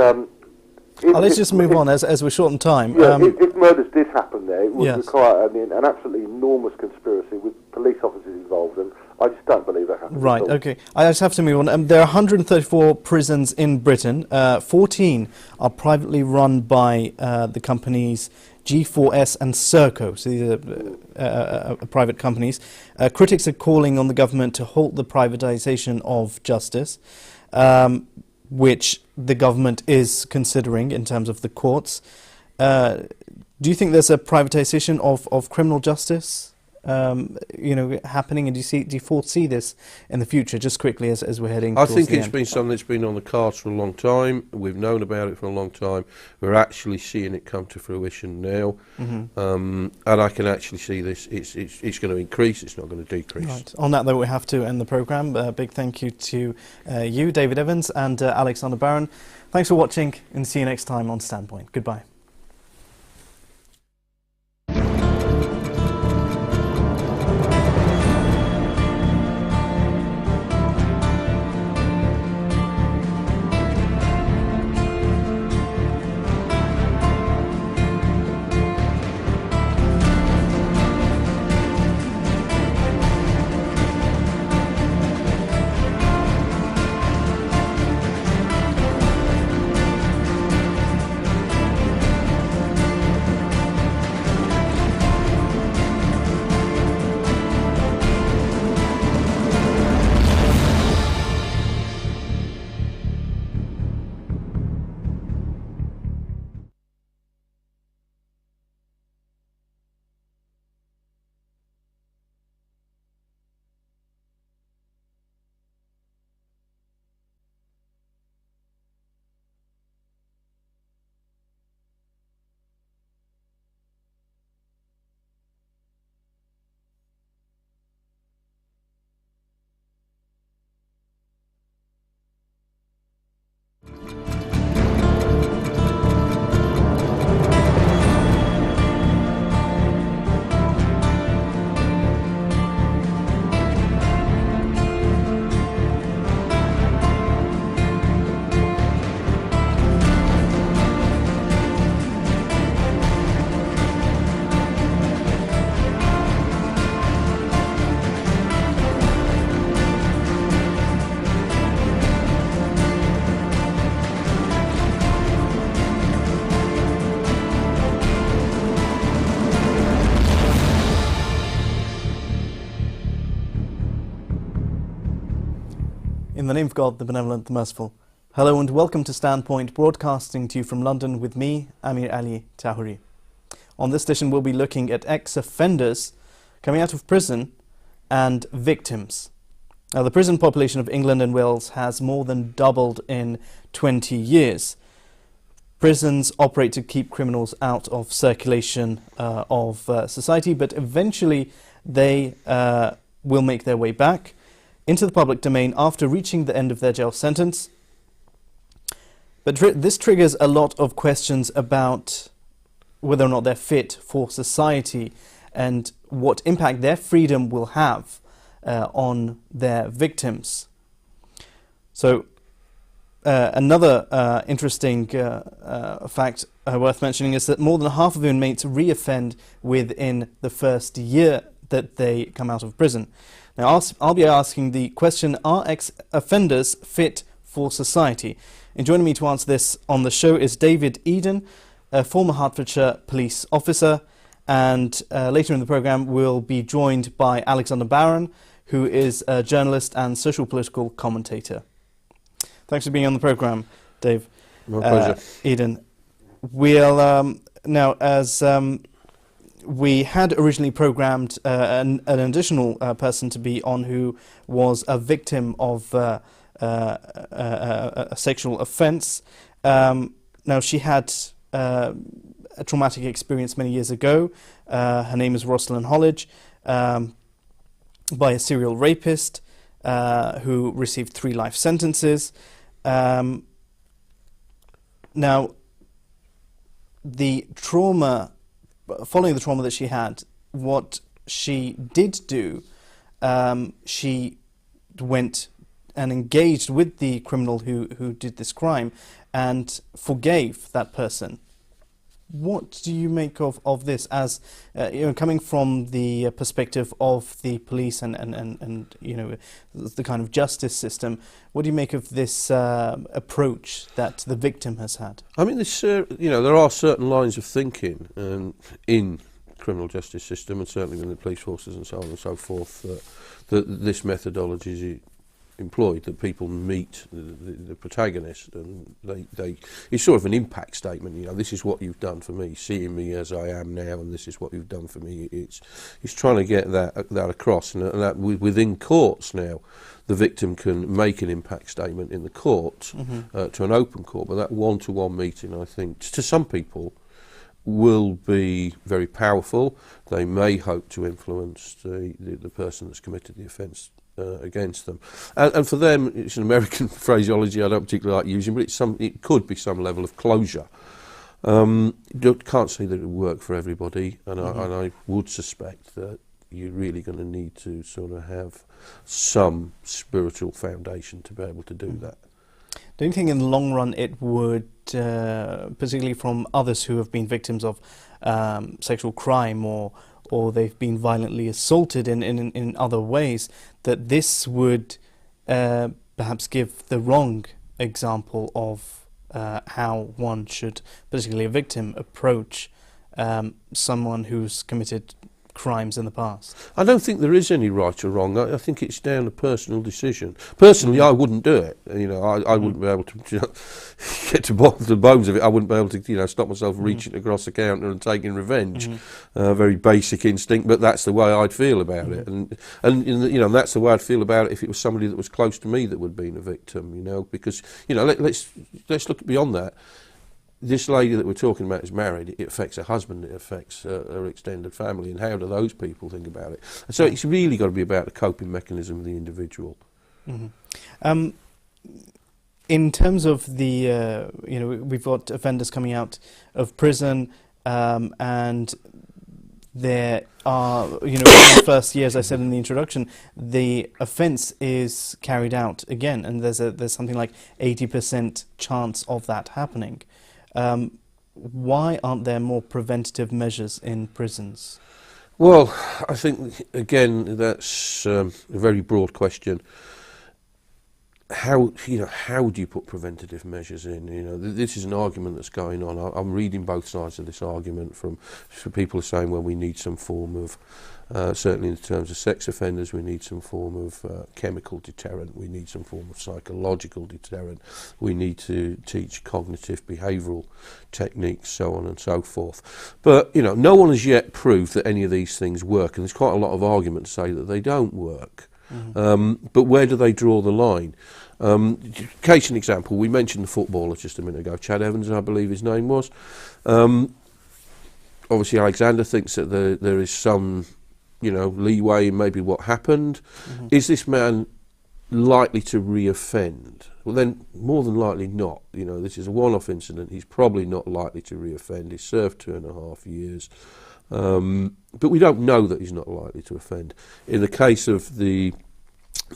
let's just move on as we're short on time. Yeah, if murders did happen there, it would yes. require an absolutely enormous conspiracy with police officers involved, and I just don't believe that happened. Right, okay. I just have to move on. There are 134 prisons in Britain. 14 are privately run by the companies G4S and Serco, so these are private companies. Critics are calling on the government to halt the privatisation of justice, which the government is considering in terms of the courts. Do you think there's a privatisation of criminal justice, happening, and do you foresee this in the future? Just quickly, as we're heading. I think it's been something that's been on the cards for a long time. We've known about it for a long time. We're actually seeing it come to fruition now, and I can actually see this. It's going to increase. It's not going to decrease. Right. On that, though, we have to end the programme. Big thank you to you, David Evans, and Alexander Barron. Thanks for watching, and see you next time on Standpoint. Goodbye. In the name of God, the Benevolent, the Merciful. Hello and welcome to Standpoint, broadcasting to you from London with me, Amir Tahouri. On this edition, we'll be looking at ex-offenders coming out of prison and victims. Now, the prison population of England and Wales has more than doubled in 20 years. Prisons operate to keep criminals out of circulation of society, but eventually they will make their way back into the public domain after reaching the end of their jail sentence. But this triggers a lot of questions about whether or not they're fit for society and what impact their freedom will have on their victims. So another interesting fact worth mentioning is that more than half of inmates re-offend within the first year that they come out of prison. Now, I'll be asking the question, are ex-offenders fit for society? And joining me to answer this on the show is David Eden, a former Hertfordshire police officer, and later in the programme we'll be joined by Alexander Barron, who is a journalist and social political commentator. Thanks for being on the programme, Dave. My pleasure. Eden. We'll now, as we had originally programmed an additional person to be on who was a victim of a sexual offence. Now, she had a traumatic experience many years ago. Her name is Rosalind Hollidge. by a serial rapist who received 3 life sentences. Now, the trauma, following the trauma that she had, what she did do, she went and engaged with the criminal who did this crime and forgave that person. What do you make of this as, coming from the perspective of the police and the kind of justice system? What do you make of this approach that the victim has had? I mean, this, there are certain lines of thinking in criminal justice system, and certainly within the police forces and so on and so forth, that this methodology is employed, that people meet the protagonist and it's sort of an impact statement. This is what you've done for me, seeing me as I am now, and this is what you've done for me. It's trying to get that across, and that within courts now, the victim can make an impact statement in the court, to an open court, but that one-to-one meeting, I think, to some people, will be very powerful. They may hope to influence the person that's committed the offence against them, and for them, it's an American phraseology I don't particularly like using, but it could be some level of closure. Can't say that it would work for everybody, and I would suspect that you're really going to need to sort of have some spiritual foundation to be able to do that. Do you think in the long run it would, particularly from others who have been victims of sexual crime or they've been violently assaulted in other ways, that this would perhaps give the wrong example of how one should, particularly a victim, approach someone who's committed crimes in the past? I don't think there is any right or wrong. I think it's down to personal decision. Personally, I wouldn't do it. I wouldn't be able to get to the bones of it. I wouldn't be able to stop myself reaching across the counter and taking revenge. Very basic instinct, but that's the way I'd feel about it. And that's the way I'd feel about it if it was somebody that was close to me that would have been a victim. Because let's look beyond that. This lady that we're talking about is married. It affects her husband, it affects her extended family, and how do those people think about it? And so it's really got to be about the coping mechanism of the individual. In terms of the, we've got offenders coming out of prison, and there are, in the first year, as I said in the introduction, the offence is carried out again, and there's something like 80% chance of that happening. Why aren't there more preventative measures in prisons? Well, I think, again, that's a very broad question. How do you put preventative measures in? This is an argument that's going on. I'm reading both sides of this argument from people are saying, well, we need some form of, certainly in terms of sex offenders, we need some form of chemical deterrent, we need some form of psychological deterrent, we need to teach cognitive behavioural techniques, so on and so forth. But, no one has yet proved that any of these things work, and there's quite a lot of argument to say that they don't work. But where do they draw the line? Case in example, we mentioned the footballer just a minute ago, Chad Evans, I believe his name was. Obviously, Alexander thinks that there is some, leeway in maybe what happened. Is this man likely to re-offend? Well, then, more than likely not. This is a one-off incident. He's probably not likely to re-offend. He's served 2.5 years. But we don't know that he's not likely to offend. In the case of the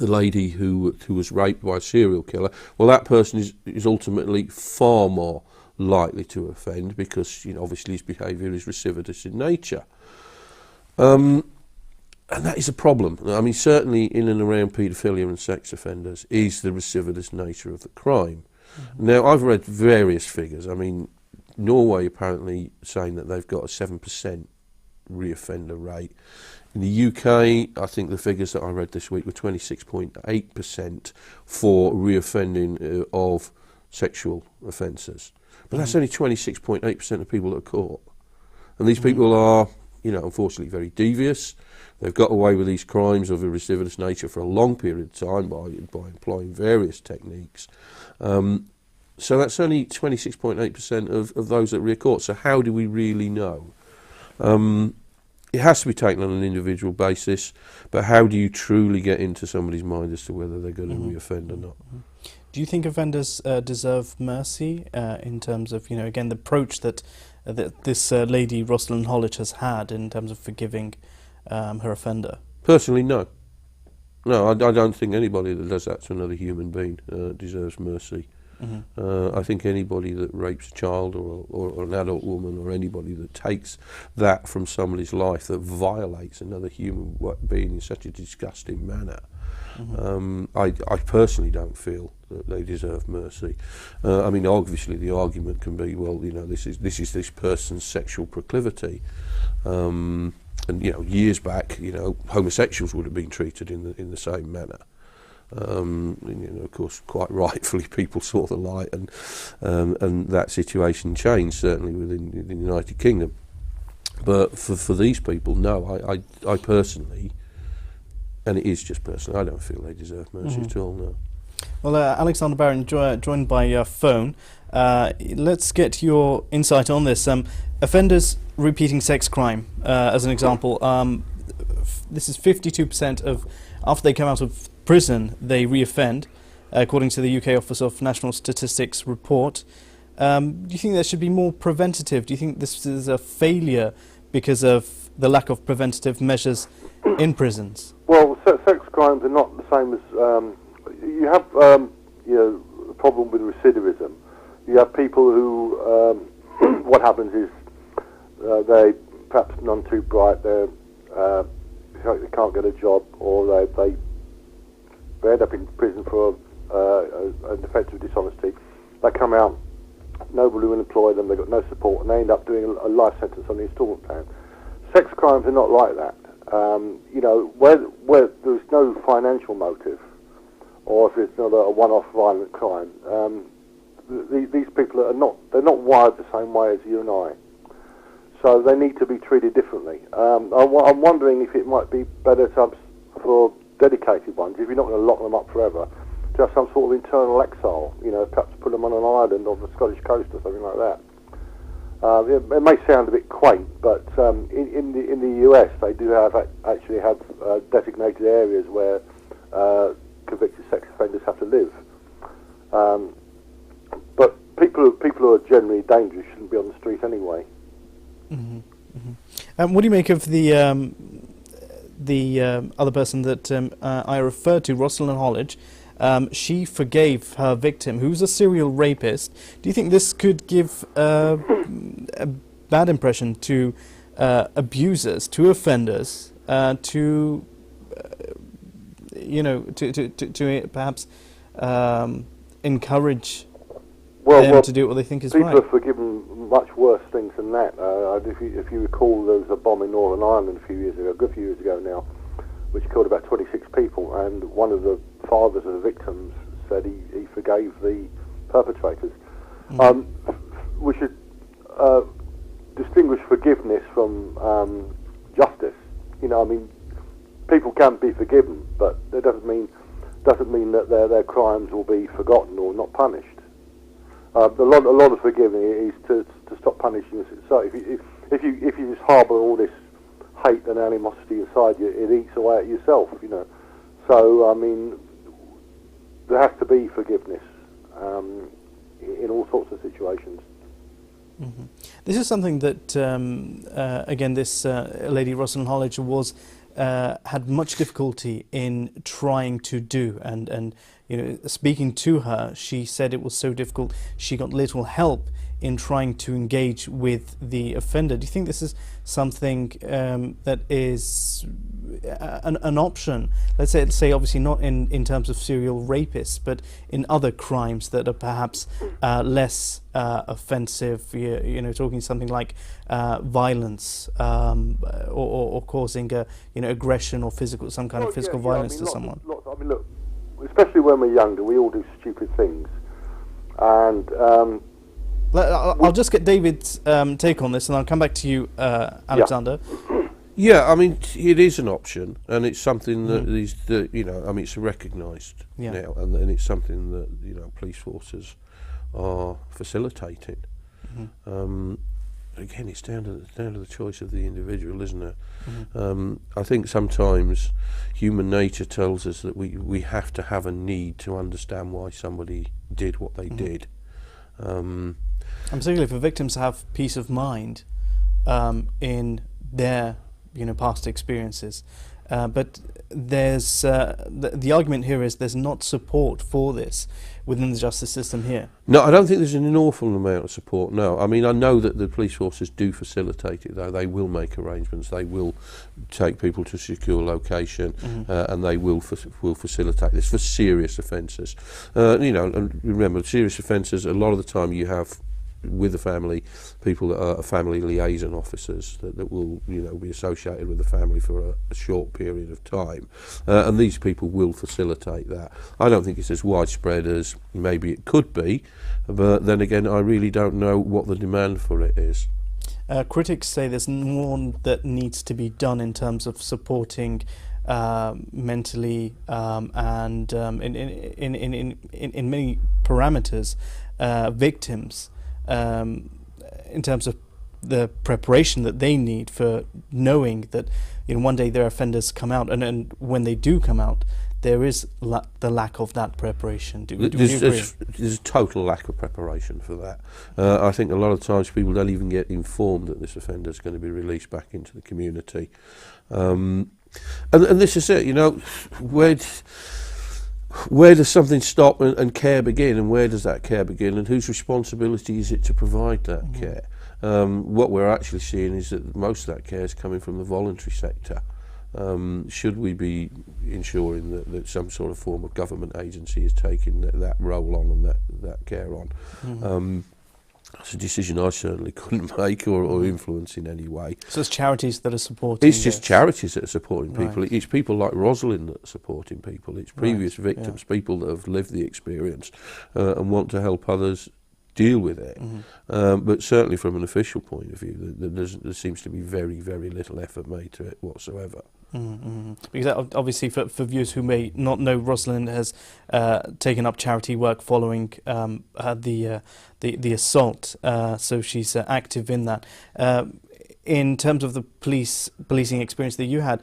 lady who was raped by a serial killer, well, that person is ultimately far more likely to offend because obviously his behaviour is recidivist in nature. And that is a problem. I mean, certainly in and around paedophilia and sex offenders is the recidivist nature of the crime. Now, I've read various figures. I mean, Norway apparently saying that they've got a 7% re-offender rate. In the UK, I think the figures that I read this week were 26.8% for re-offending of sexual offences. But that's only 26.8% of people that are caught. And these people are, unfortunately very devious. They've got away with these crimes of a recidivist nature for a long period of time by employing various techniques. So that's only 26.8% of those that re-caught. So how do we really know? it has to be taken on an individual basis, but how do you truly get into somebody's mind as to whether they're going to reoffend or not? Do you think offenders deserve mercy in terms of, again, the approach that this lady, Rosalind Holledge, has had in terms of forgiving her offender? Personally, no. No, I don't think anybody that does that to another human being deserves mercy. I think anybody that rapes a child or an adult woman, or anybody that takes that from somebody's life, that violates another human being in such a disgusting manner, I personally don't feel that they deserve mercy. I mean, obviously the argument can be, well, this is this person's sexual proclivity. And years back, homosexuals would have been treated in the same manner. Of course, quite rightfully, people saw the light, and that situation changed, certainly within the United Kingdom. But for these people, no, I personally, and it is just personal, I don't feel they deserve mercy at all. No. Well, Alexander Barron, joined by phone. Let's get your insight on this. Offenders repeating sex crime, as an example. This is 52% of, after they come out of prison, they reoffend, according to the UK Office of National Statistics report. Do you think there should be more preventative? Do you think this is a failure because of the lack of preventative measures in prisons? Well, sex crimes are not the same as you have. A problem with recidivism. You have people who what happens is they perhaps none too bright. They can't get a job, or they end up in prison for an offence of dishonesty. They come out, nobody will employ them, they've got no support, and they end up doing a life sentence on the instalment plan. Sex crimes are not like that. Where there's no financial motive, or if it's not a one-off violent crime, these people they're not wired the same way as you and I. So they need to be treated differently. I'm wondering if it might be better for dedicated ones, if you're not going to lock them up forever, to have some sort of internal exile, perhaps put them on an island on the Scottish coast or something like that. It may sound a bit quaint, but in the US they do actually have designated areas where convicted sex offenders have to live. But people who are generally dangerous shouldn't be on the street anyway. What do you make of the other person that I referred to, Rosalind Holledge? She forgave her victim, who's a serial rapist. Do you think this could give a bad impression to abusers, to offenders, to perhaps encourage them to do what they think is right? People have forgiven much worse things than that. If you recall, there was a bomb in Northern Ireland a good few years ago now, which killed about 26 people, and one of the fathers of the victims said he forgave the perpetrators. We should distinguish forgiveness from justice. People can be forgiven, but that doesn't mean that their crimes will be forgotten or not punished. A lot of forgiving is to stop punishing us. So if you just harbour all this hate and animosity inside you, it eats away at yourself. So there has to be forgiveness in all sorts of situations. This is something that again, this lady Rosalind Holledge had much difficulty in trying to do, and speaking to her, she said it was so difficult she got little help in trying to engage with the offender. Do you think this is something that is an option? Let's say obviously not in terms of serial rapists, but in other crimes that are perhaps less offensive. Talking something like violence or causing aggression or some kind of physical violence to someone. Look, especially when we're younger, we all do stupid things, and I'll just get David's take on this, and I'll come back to you, Alexander. Yeah, it is an option, and it's something that it's recognised now, and it's something that police forces are facilitating. again, it's down to the choice of the individual, isn't it? I think sometimes human nature tells us that we have to have a need to understand why somebody did what they did. And particularly for victims to have peace of mind in their past experiences. But there's the argument here is there's not support for this within the justice system here. No, I don't think there's an awful amount of support, no. I mean, I know that the police forces do facilitate it, though. They will make arrangements, they will take people to a secure location, and they will facilitate this for serious offences. And remember, serious offences, a lot of the time you have with the family, people that are family liaison officers that will be associated with the family for a short period of time, and these people will facilitate that. I don't think it's as widespread as maybe it could be, but then again, I really don't know what the demand for it is. Critics say there's more that needs to be done in terms of supporting mentally and in many parameters victims. In terms of the preparation that they need for knowing that one day their offenders come out, and when they do come out, there is the lack of that preparation. Do you agree? There's a total lack of preparation for that. I think a lot of times people don't even get informed that this offender is going to be released back into the community, and this is it. Where does something stop and care begin, and where does that care begin, and whose responsibility is it to provide that care? What we're actually seeing is that most of that care is coming from the voluntary sector. Should we be ensuring that some sort of form of government agency is taking that role on and that care on? It's a decision I certainly couldn't make or influence in any way. So it's charities that are supporting. It's just charities that are supporting people. Right. It's people like Rosalind that are supporting people. It's previous victims, people that have lived the experience and want to help others deal with it. But certainly from an official point of view, there seems to be very, very little effort made to it whatsoever. Because obviously for viewers who may not know, Rosalind has taken up charity work following the assault, so she's active in that. In terms of the policing experience that you had,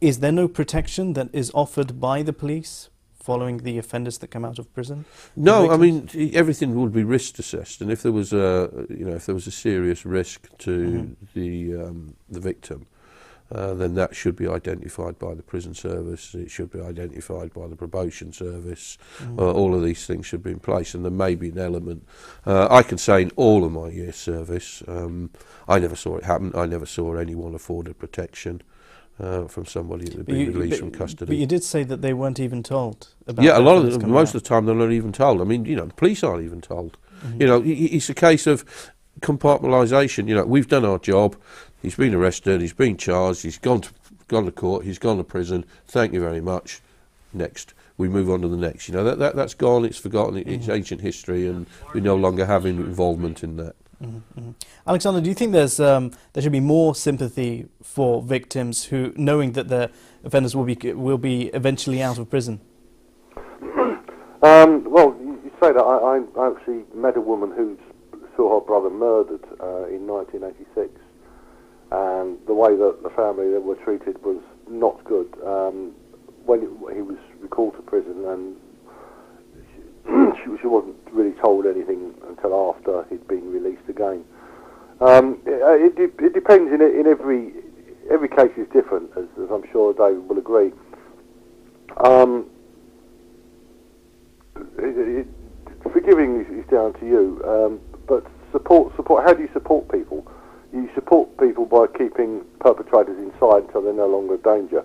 is there no protection that is offered by the police following the offenders that come out of prison? No, I mean everything would be risk assessed, and if there was a serious risk to the victim, then that should be identified by the prison service. It should be identified by the probation service. All of these things should be in place, and there may be an element. I can say in all of my years service, I never saw it happen. I never saw anyone afforded protection from somebody that had been released from custody. But you did say that they weren't even told about. Yeah, a lot of them, most of the time they're not even told. I mean, the police aren't even told. It's a case of compartmentalisation. We've done our job. He's been arrested. He's been charged. He's gone to court. He's gone to prison. Thank you very much. Next, we move on to the next. That's gone. It's forgotten. It's ancient history, and we no longer have involvement in that. Alexander, do you think there should be more sympathy for victims who, knowing that the offenders will be eventually out of prison? Well, you say that. I actually met a woman who saw her brother murdered in 1986, and the way that the family that were treated was not good. When he was recalled to prison, and she wasn't really told anything until after he'd been released again. It depends. In every case is different, as I'm sure David will agree. Forgiving is down to you, but support. How do you support people? You support people by keeping perpetrators inside until they're no longer a danger.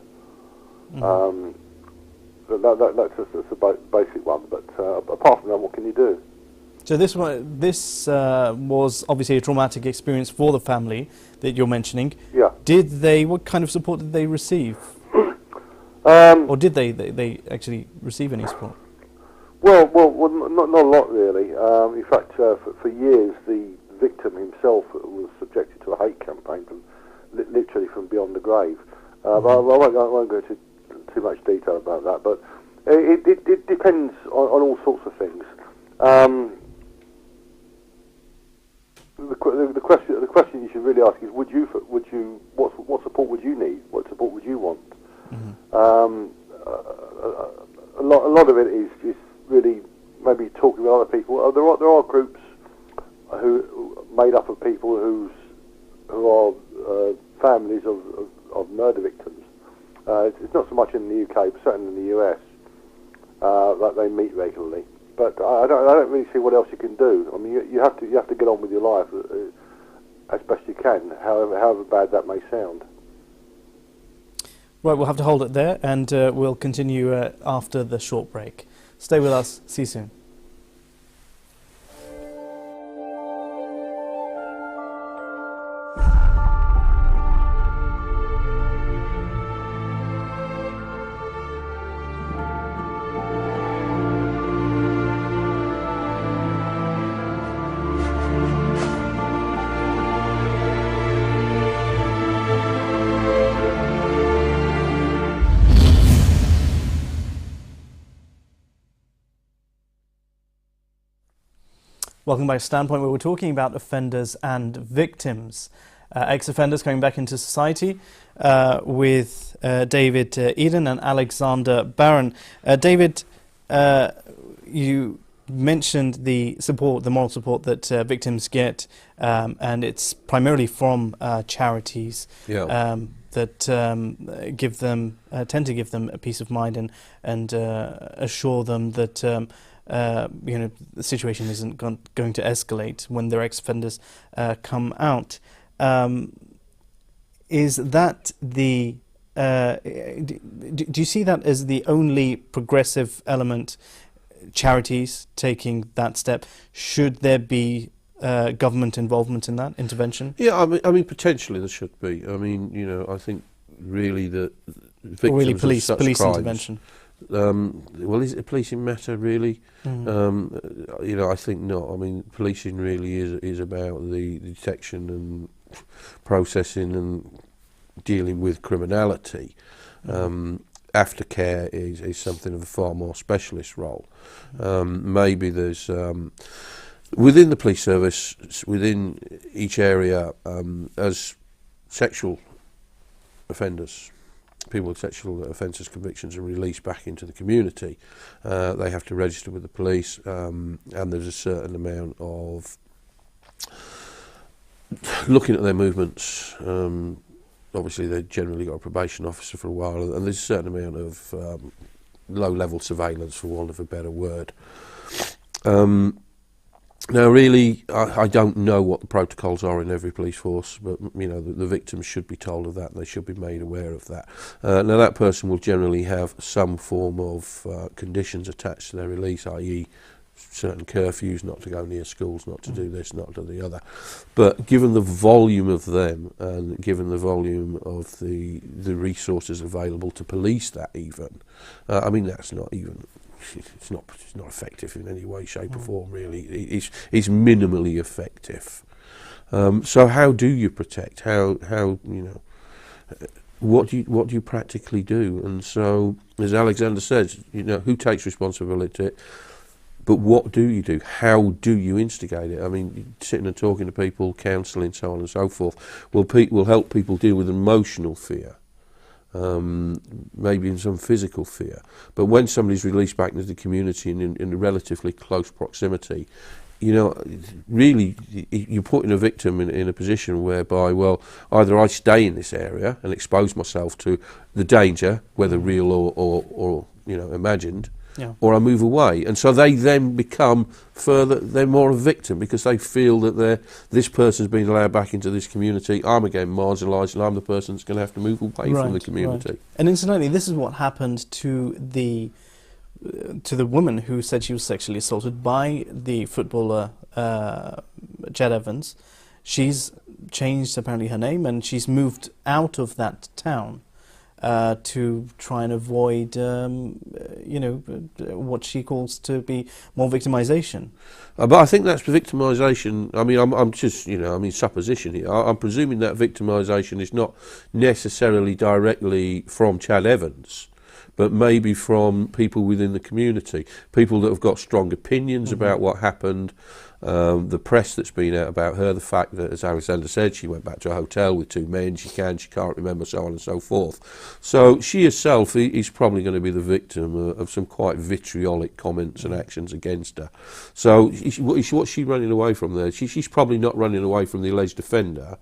That's just a basic one. But apart from that, what can you do? So this was obviously a traumatic experience for the family that you're mentioning. Yeah. What kind of support did they receive? Or did they actually receive any support? Well, not a lot really. In fact, for years the victim himself was subjected to a hate campaign literally from beyond the grave. I won't go into too much detail about that, but it depends on all sorts of things. The really ask is, what support would you need? What support would you want? Mm-hmm. A lot of it is really maybe talking with other people. There are groups who made up of people who are families of murder victims. It's not so much in the UK, but certainly in the US, that they meet regularly. But I don't really see what else you can do. I mean, you have to get on with your life as best you can, however bad that may sound. Right, we'll have to hold it there, and we'll continue after the short break. Stay with us. See you soon. Welcome back to Standpoint, where we're talking about offenders and victims. Ex-offenders coming back into society with David Eden and Alexander Barron. David, you mentioned the support, the moral support that victims get, and it's primarily from charities that tend to give them a peace of mind and assure them that the situation isn't going to escalate when their ex-offenders come out. Is that the do you see that as the only progressive element? Charities taking that step? Should there be government involvement in that intervention? Yeah, I mean, potentially there should be. I mean, I think really that victims or really police of such crimes, intervention. Well, is it a policing matter really? I think not. I mean, policing really is about the detection and processing and dealing with criminality. Aftercare is something of a far more specialist role. Maybe there's within the police service, within each area, as sexual offenders, people with sexual offences convictions are released back into the community, they have to register with the police, and there's a certain amount of looking at their movements. Obviously they've generally got a probation officer for a while, and there's a certain amount of low-level surveillance, for want of a better word. Now, really, I don't know what the protocols are in every police force, but the victims should be told of that, and they should be made aware of that. Now, that person will generally have some form of conditions attached to their release, i.e. certain curfews, not to go near schools, not to do this, not to do the other. But given the volume of them, and given the volume of the resources available to police that, even, I mean, that's not even. It's not effective in any way, shape or form, really. It's minimally effective. So how do you protect? How what do you practically do? And so, as Alexander says, who takes responsibility? But what do you do? How do you instigate it? I mean, sitting and talking to people, counselling, so on and so forth, will help people deal with emotional fear. Maybe in some physical fear. But when somebody's released back into the community and in a relatively close proximity, really you're putting a victim in a position whereby, well, either I stay in this area and expose myself to the danger, whether real or imagined, or I move away. And so they then become they're more a victim, because they feel that this person's been allowed back into this community, I'm again marginalised, and I'm the person that's going to have to move away from the community. Right. And incidentally, this is what happened to the woman who said she was sexually assaulted by the footballer Chad Evans. She's changed apparently her name, and she's moved out of that town to try and avoid, what she calls to be more victimisation. But I think that's victimisation. I mean, I'm just, supposition here. I'm presuming that victimisation is not necessarily directly from Chad Evans, but maybe from people within the community, people that have got strong opinions about what happened. the press that's been out about her, the fact that, as Alexander said, she went back to a hotel with 2 men, she can't remember, so on and so forth. So she herself is probably going to be the victim of some quite vitriolic comments and actions against her. So what's she running away from there? She's probably not running away from the alleged offender.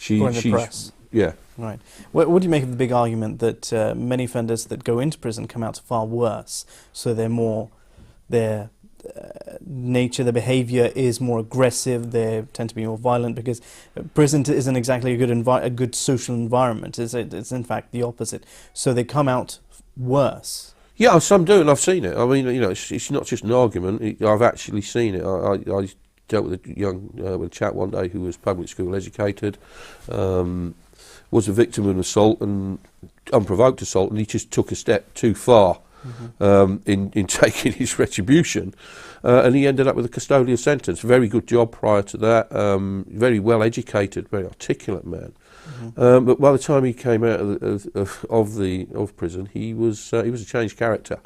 The press. Yeah. Right. What do you make of the big argument that many offenders that go into prison come out far worse? So their nature, their behaviour is more aggressive. They tend to be more violent because prison isn't exactly a good social environment. It's in fact the opposite. So they come out worse. Yeah, some do, and I've seen it. I mean, it's not just an argument. I've actually seen it. I dealt with a chap one day who was public school educated. Was a victim of an assault, and unprovoked assault, and he just took a step too far in taking his retribution, and he ended up with a custodial sentence. Very good job prior to that, very well educated, very articulate man. But by the time he came out of prison, he was a changed character.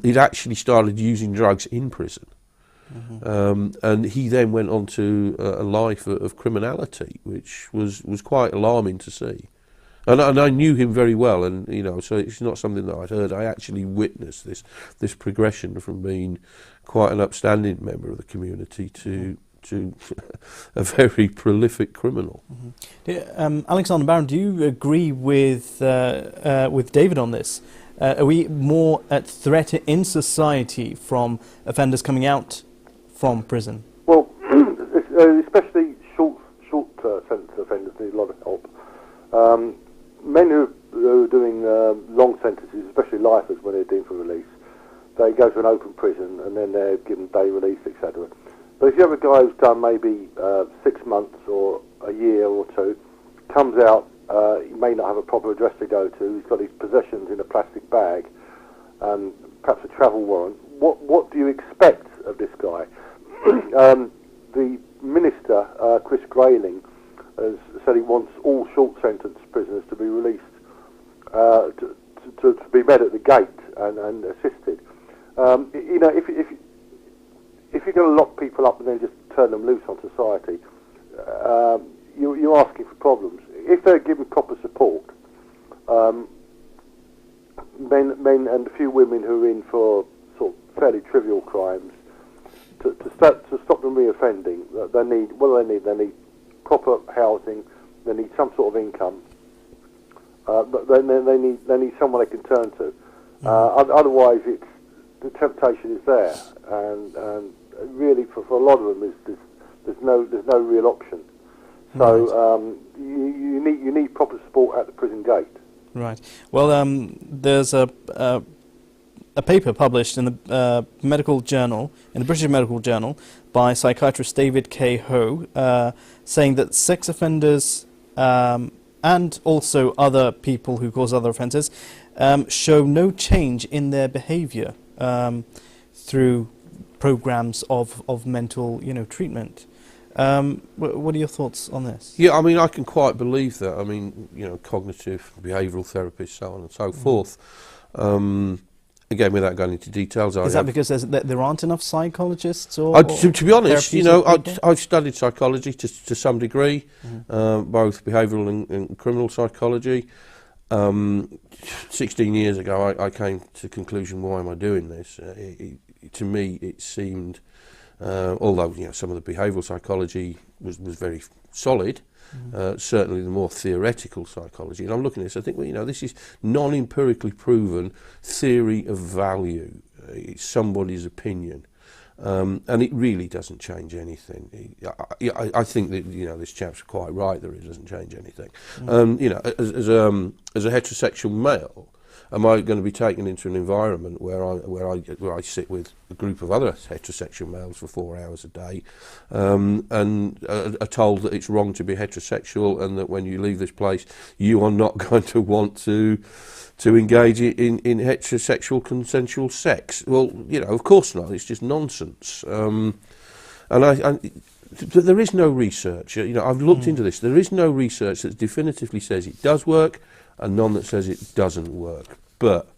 He'd actually started using drugs in prison. And he then went on to a life of criminality, which was quite alarming to see. And I knew him very well, and so it's not something that I'd heard. I actually witnessed this progression from being quite an upstanding member of the community to a very prolific criminal. Alexander Barron, do you agree with David on this? Are we more at threat in society from offenders coming out from prison? Well, especially short sentence offenders need a lot of help. Men who are doing long sentences, especially lifers when they're deemed for release, they go to an open prison and then they're given day release, etc. But if you have a guy who's done maybe 6 months or a year or two, comes out, he may not have a proper address to go to, he's got his possessions in a plastic bag, perhaps a travel warrant. What do you expect of this guy? The minister, Chris Grayling, has said he wants all short sentence prisoners to be released, to be met at the gate and assisted. If you're going to lock people up and then just turn them loose on society, you're asking for problems. If they're given proper support, men and a few women who are in for sort of fairly trivial crimes, to stop them reoffending, they need proper housing, they need some sort of income, but then they need someone they can turn to. Otherwise, the temptation is there, and really for a lot of them, there's no real option. So you need proper support at the prison gate. Right. Well, there's a paper published in the medical journal, in the British Medical Journal, by psychiatrist David K. Ho, saying that sex offenders and also other people who cause other offences show no change in their behaviour through programs of mental, treatment. What are your thoughts on this? Yeah, I mean, I can quite believe that. I mean, cognitive behavioural therapists, so on and so forth. Again, without going into details, is that because there aren't enough psychologists? To be honest, I've studied psychology to some degree, both behavioural and criminal psychology. 16 years ago, I came to the conclusion, why am I doing this? To me, it seemed, although some of the behavioural psychology was very solid, certainly the more theoretical psychology, and I'm looking at this, I think, this is non-empirically proven theory of value. It's somebody's opinion, and it really doesn't change anything. I think that this chap's quite right that it doesn't change anything. As a heterosexual male, am I going to be taken into an environment where I sit with a group of other heterosexual males for 4 hours a day, and are told that it's wrong to be heterosexual, and that when you leave this place you are not going to want to engage in heterosexual consensual sex? Well, of course not. It's just nonsense. But there is no research. I've looked into this. There is no research that definitively says it does work, and none that says it doesn't work. But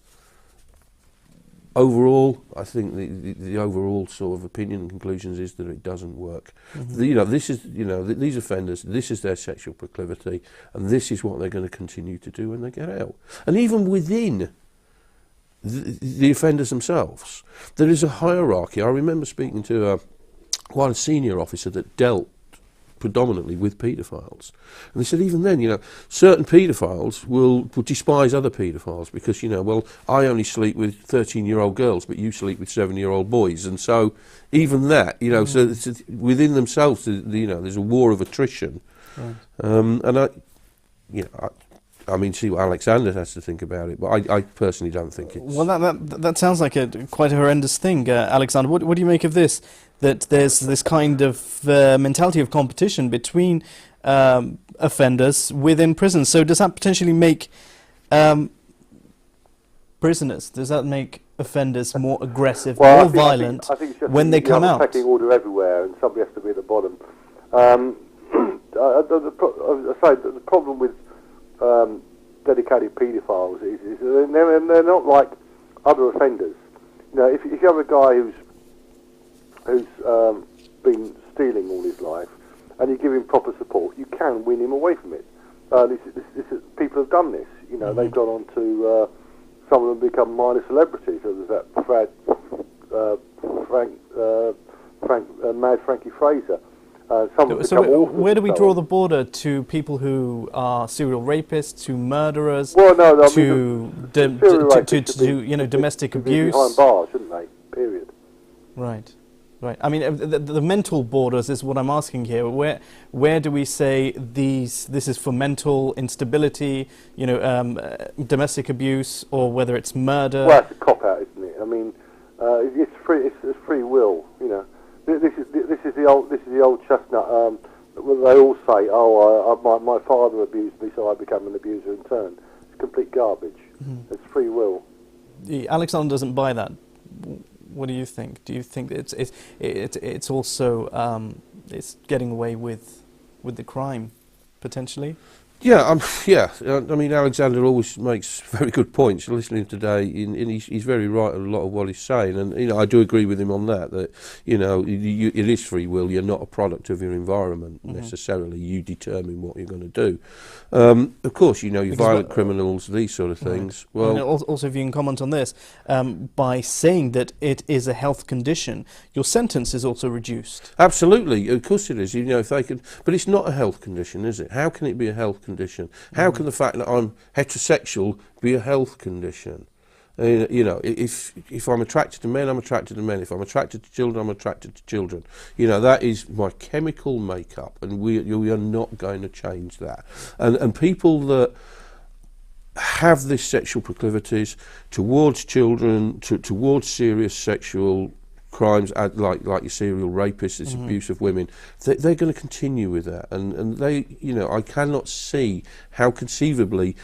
overall, I think the overall sort of opinion and conclusions is that it doesn't work. This is these offenders. This is their sexual proclivity, and this is what they're going to continue to do when they get out. And even within the offenders themselves, there is a hierarchy. I remember speaking to quite a senior officer that dealt predominantly with paedophiles, and they said even then, certain paedophiles will despise other paedophiles because I only sleep with 13-year-old girls, but you sleep with 7-year-old boys, and so even that, so it's within themselves, there's a war of attrition, right. See what Alexander has to think about it, but I personally don't think it's... Well, that sounds like quite a horrendous thing, Alexander. What do you make of this? That there's this kind of mentality of competition between offenders within prisons. So does that potentially make prisoners, does that make offenders more aggressive, more violent I think it's just when they come out? Pecking order everywhere, and somebody has to be at the bottom. The problem with dedicated paedophiles is they're not like other offenders. If you have a guy who's been stealing all his life, and you give him proper support, you can win him away from it. People have done this. They've gone on to some of them become minor celebrities. So there's that Mad Frankie Fraser. So where do we draw the border to people who are serial rapists, to murderers, to domestic abuse? Behind bars, shouldn't they? Period. Right. I mean, the mental borders is what I'm asking here. Where do we say this is for mental instability, domestic abuse, or whether it's murder? Well, it's a cop out, isn't it? I mean, it's free will. This is the old chestnut. They all say, my father abused me, so I became an abuser in turn. It's complete garbage. It's free will. Alexander doesn't buy that. What do you think? Do you think it's also it's getting away with the crime potentially? Yeah, I mean, Alexander always makes very good points. Listening today, and he's very right on a lot of what he's saying, and I do agree with him on that. That it is free will. You're not a product of your environment necessarily. You determine what you're going to do. Of course, your violent criminals, these sort of things. Right. Well, also, if you can comment on this, by saying that it is a health condition, your sentence is also reduced. Absolutely, of course it is. If they can, but it's not a health condition, is it? How can it be a health condition? How can the fact that I'm heterosexual be a health condition? If I'm attracted to men, I'm attracted to men. If I'm attracted to children, I'm attracted to children. That is my chemical makeup, and we are not going to change that. And people that have this sexual proclivities towards children, towards serious sexual crimes, like your serial rapists, this abuse of women, they're going to continue with that, and they, I cannot see how conceivably,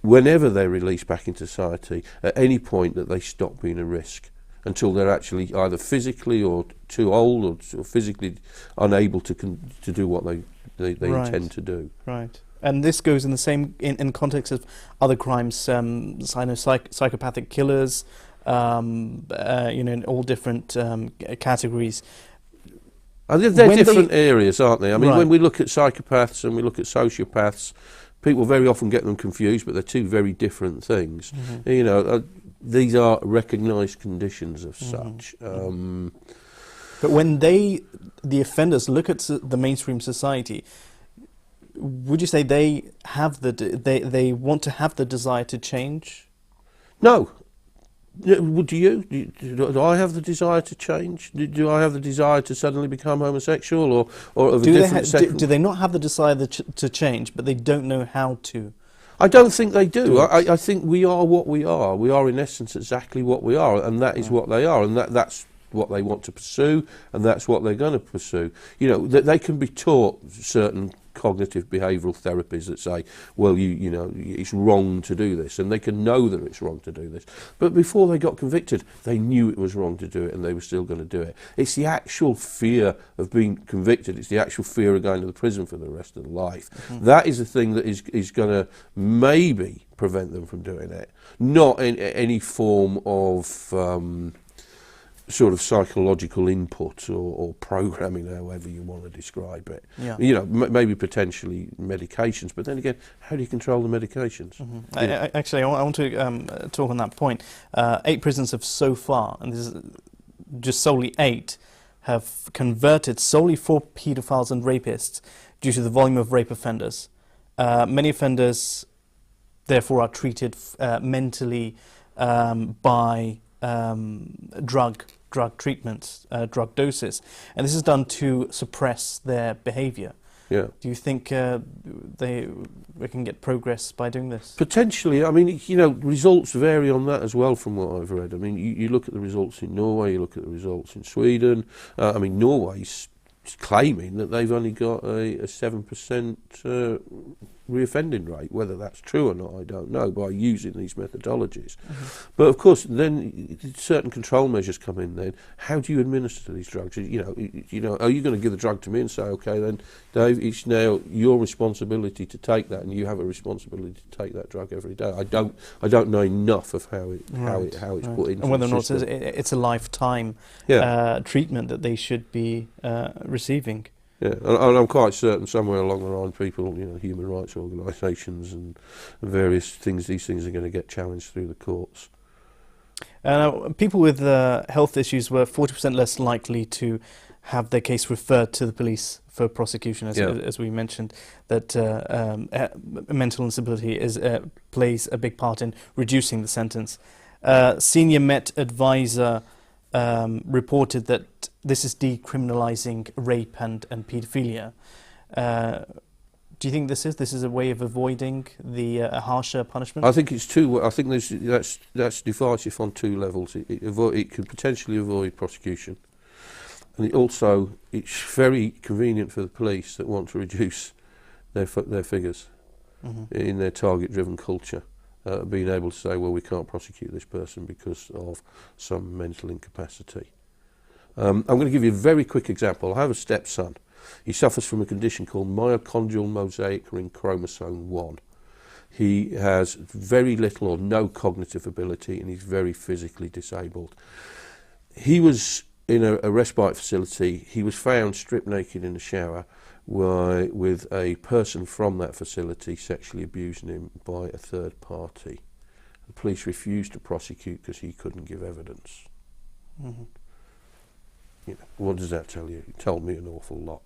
whenever they're released back into society, at any point that they stop being a risk until they're actually either physically or too old or physically unable to do what they intend to do. Right. And this goes in the same in context of other crimes, psychopathic killers. In all different categories. They're different areas, aren't they? I mean, when we look at psychopaths and we look at sociopaths, people very often get them confused, but they're two very different things. These are recognised conditions of such. But when the offenders look at the mainstream society, would you say they have they want to have the desire to change? No. Do you? Do I have the desire to change? Do I have the desire to suddenly become homosexual or of a different sex? Do they not have the desire to change, but they don't know how to? I don't think they do. I think we are what we are. We are in essence exactly what we are, and that is what they are, and that's what they want to pursue, and that's what they're going to pursue. They can be taught certain cognitive behavioural therapies that say, well, it's wrong to do this, and they can know that it's wrong to do this. But before they got convicted, they knew it was wrong to do it, and they were still going to do it. It's the actual fear of being convicted. It's the actual fear of going to the prison for the rest of their life. That is the thing that is going to maybe prevent them from doing it. Not in any form of sort of psychological input or programming, however you want to describe it. Yeah. You know, maybe potentially medications, but then again, how do you control the medications? Actually, I want to talk on that point. 8 prisons have so far, and this is just solely 8, have converted solely for paedophiles and rapists due to the volume of rape offenders. Many offenders, therefore, are treated mentally by drug treatments, drug doses, and this is done to suppress their behaviour. Yeah. Do you think we can get progress by doing this? Potentially. I mean, you know, results vary on that as well from what I've read. I mean, you look at the results in Norway, you look at the results in Sweden. I mean, Norway's claiming that they've only got a 7% reoffending rate. Whether that's true or not, I don't know, by using these methodologies. But of course, then certain control measures come in. Then, how do you administer these drugs? You know, are you going to give the drug to me and say, okay, then Dave, it's now your responsibility to take that, and you have a responsibility to take that drug every day? I don't know enough of how it's put into and whether the or not system. it's a lifetime treatment that they should be receiving. Yeah, and I'm quite certain somewhere along the line, people, you know, human rights organisations and various things, these things are going to get challenged through the courts. People with health issues were 40% less likely to have their case referred to the police for prosecution, as we mentioned, that mental instability plays a big part in reducing the sentence. Senior Met advisor reported that this is decriminalising rape and paedophilia. Do you think this is a way of avoiding the harsher punishment? I think it's two. I think that's divisive on 2 levels. It could potentially avoid prosecution, and it's very convenient for the police that want to reduce their figures in their target-driven culture. Being able to say, well, we can't prosecute this person because of some mental incapacity. I'm going to give you a very quick example. I have a stepson. He suffers from a condition called mitochondrial mosaic ring chromosome 1. He has very little or no cognitive ability, and he's very physically disabled. He was in a respite facility. He was found stripped naked in the shower with a person from that facility sexually abusing him by a third party. The police refused to prosecute because he couldn't give evidence. You know, what does that tell you? It told me an awful lot.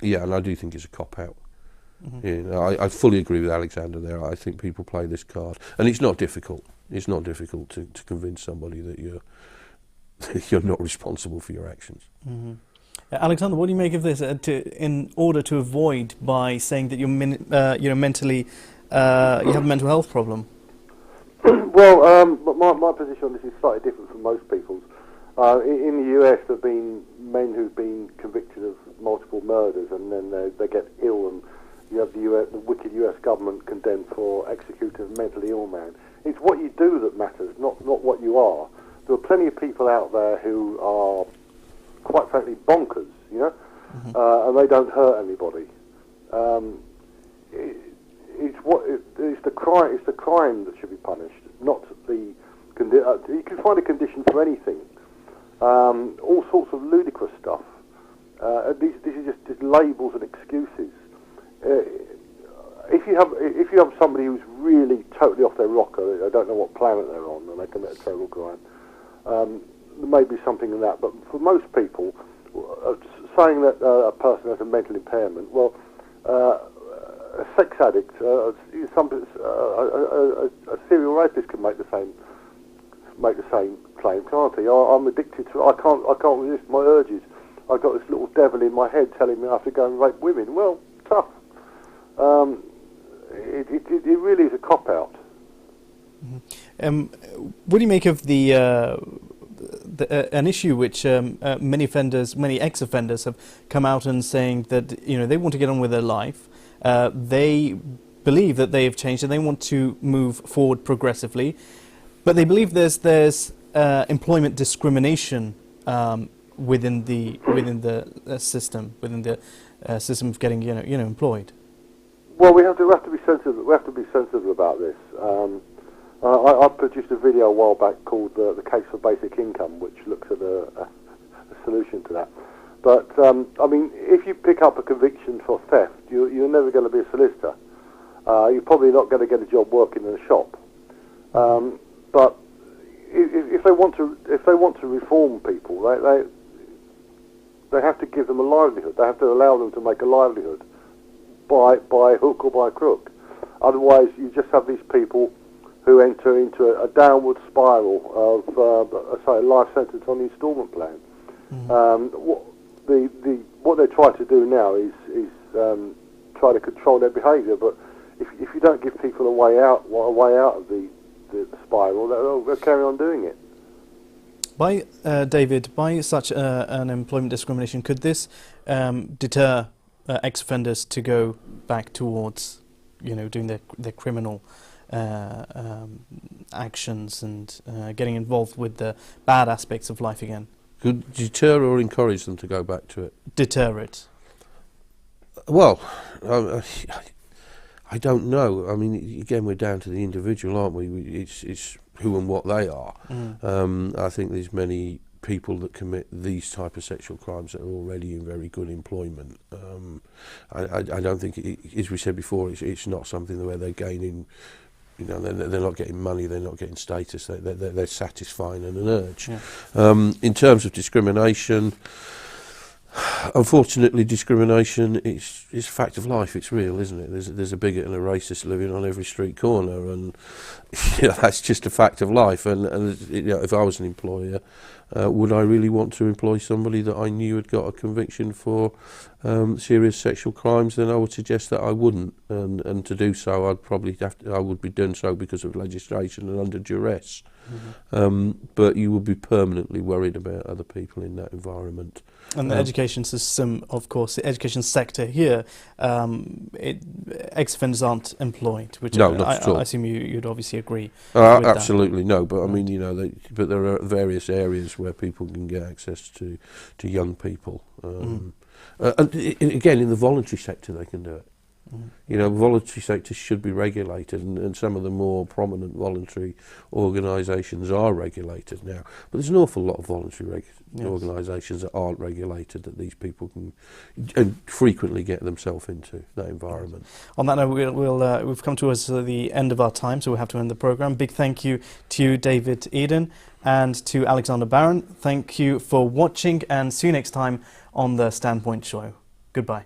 Yeah, and I do think it's a cop-out. You know, I fully agree with Alexander there. I think people play this card, and it's not difficult. It's not difficult to convince somebody that you're not responsible for your actions. Alexander, what do you make of this? In order to avoid by saying that you're mentally, you have a mental health problem. Well, my position on this is slightly different from most people's. In the US, there have been men who've been convicted of multiple murders, and then they get ill, and you have the wicked US government condemned for executing a mentally ill man. It's what you do that matters, not what you are. There are plenty of people out there who are, quite frankly, bonkers, you know, and they don't hurt anybody. It's the crime that should be punished, not the. You can find a condition for anything. All sorts of ludicrous stuff. This is just labels and excuses. If you have somebody who's really totally off their rocker, I don't know what planet they're on, and they commit a terrible crime. There may be something in that, but for most people, saying that a person has a mental impairment, well, a sex addict, a serial rapist can make the same claim, can't he? I'm addicted to. I can't resist my urges. I've got this little devil in my head telling me I have to go and rape women. Well, tough. It really is a cop out. What do you make of an issue which many ex-offenders have come out and saying that they want to get on with their life. They believe that they have changed and they want to move forward progressively, but they believe there's employment discrimination within the system of getting employed. Well, we have to be sensitive. We have to be sensitive about this. I produced a video a while back called "The Case for Basic Income," which looks at a solution to that. But I mean, if you pick up a conviction for theft, you're never going to be a solicitor. You're probably not going to get a job working in a shop. But if they want to reform people, they have to give them a livelihood. They have to allow them to make a livelihood by hook or by crook. Otherwise, you just have these people who enter into a downward spiral of, say, a life sentence on the instalment plan. What they try to do now is try to control their behaviour. But if you don't give people a way out of the spiral, they'll carry on doing it. David, by such an employment discrimination, could this deter ex-offenders to go back towards, doing their criminal actions and getting involved with the bad aspects of life again? Could deter or encourage them to go back to it? Deter it. Well, I don't know. I mean, again, we're down to the individual, aren't we? It's who and what they are. I think there's many people that commit these type of sexual crimes that are already in very good employment. I don't think, as we said before, it's not something where they're gaining. They're not getting money, they're not getting status, they're satisfying an urge. Yeah. In terms of discrimination, unfortunately, discrimination is a fact of life. It's real, isn't it? There's a bigot and a racist living on every street corner, and that's just a fact of life. And if I was an employer, would I really want to employ somebody that I knew had got a conviction for serious sexual crimes? Then I would suggest that I wouldn't, and to do so, I would be doing so because of legislation and under duress. But you would be permanently worried about other people in that environment. And the education system, of course, the education sector here, ex-offenders aren't employed, which no, not at all. I assume you'd obviously agree with absolutely that. No, but I mean, but there are various areas where people can get access to young people. And again, in the voluntary sector, they can do it. Voluntary sector should be regulated, and some of the more prominent voluntary organisations are regulated now. But there's an awful lot of voluntary organisations that aren't regulated, that these people can and frequently get themselves into that environment. On that note, we've come towards the end of our time, so we'll have to end the programme. Big thank you to David Eden and to Alexander Barron. Thank you for watching, and see you next time on the Standpoint Show. Goodbye.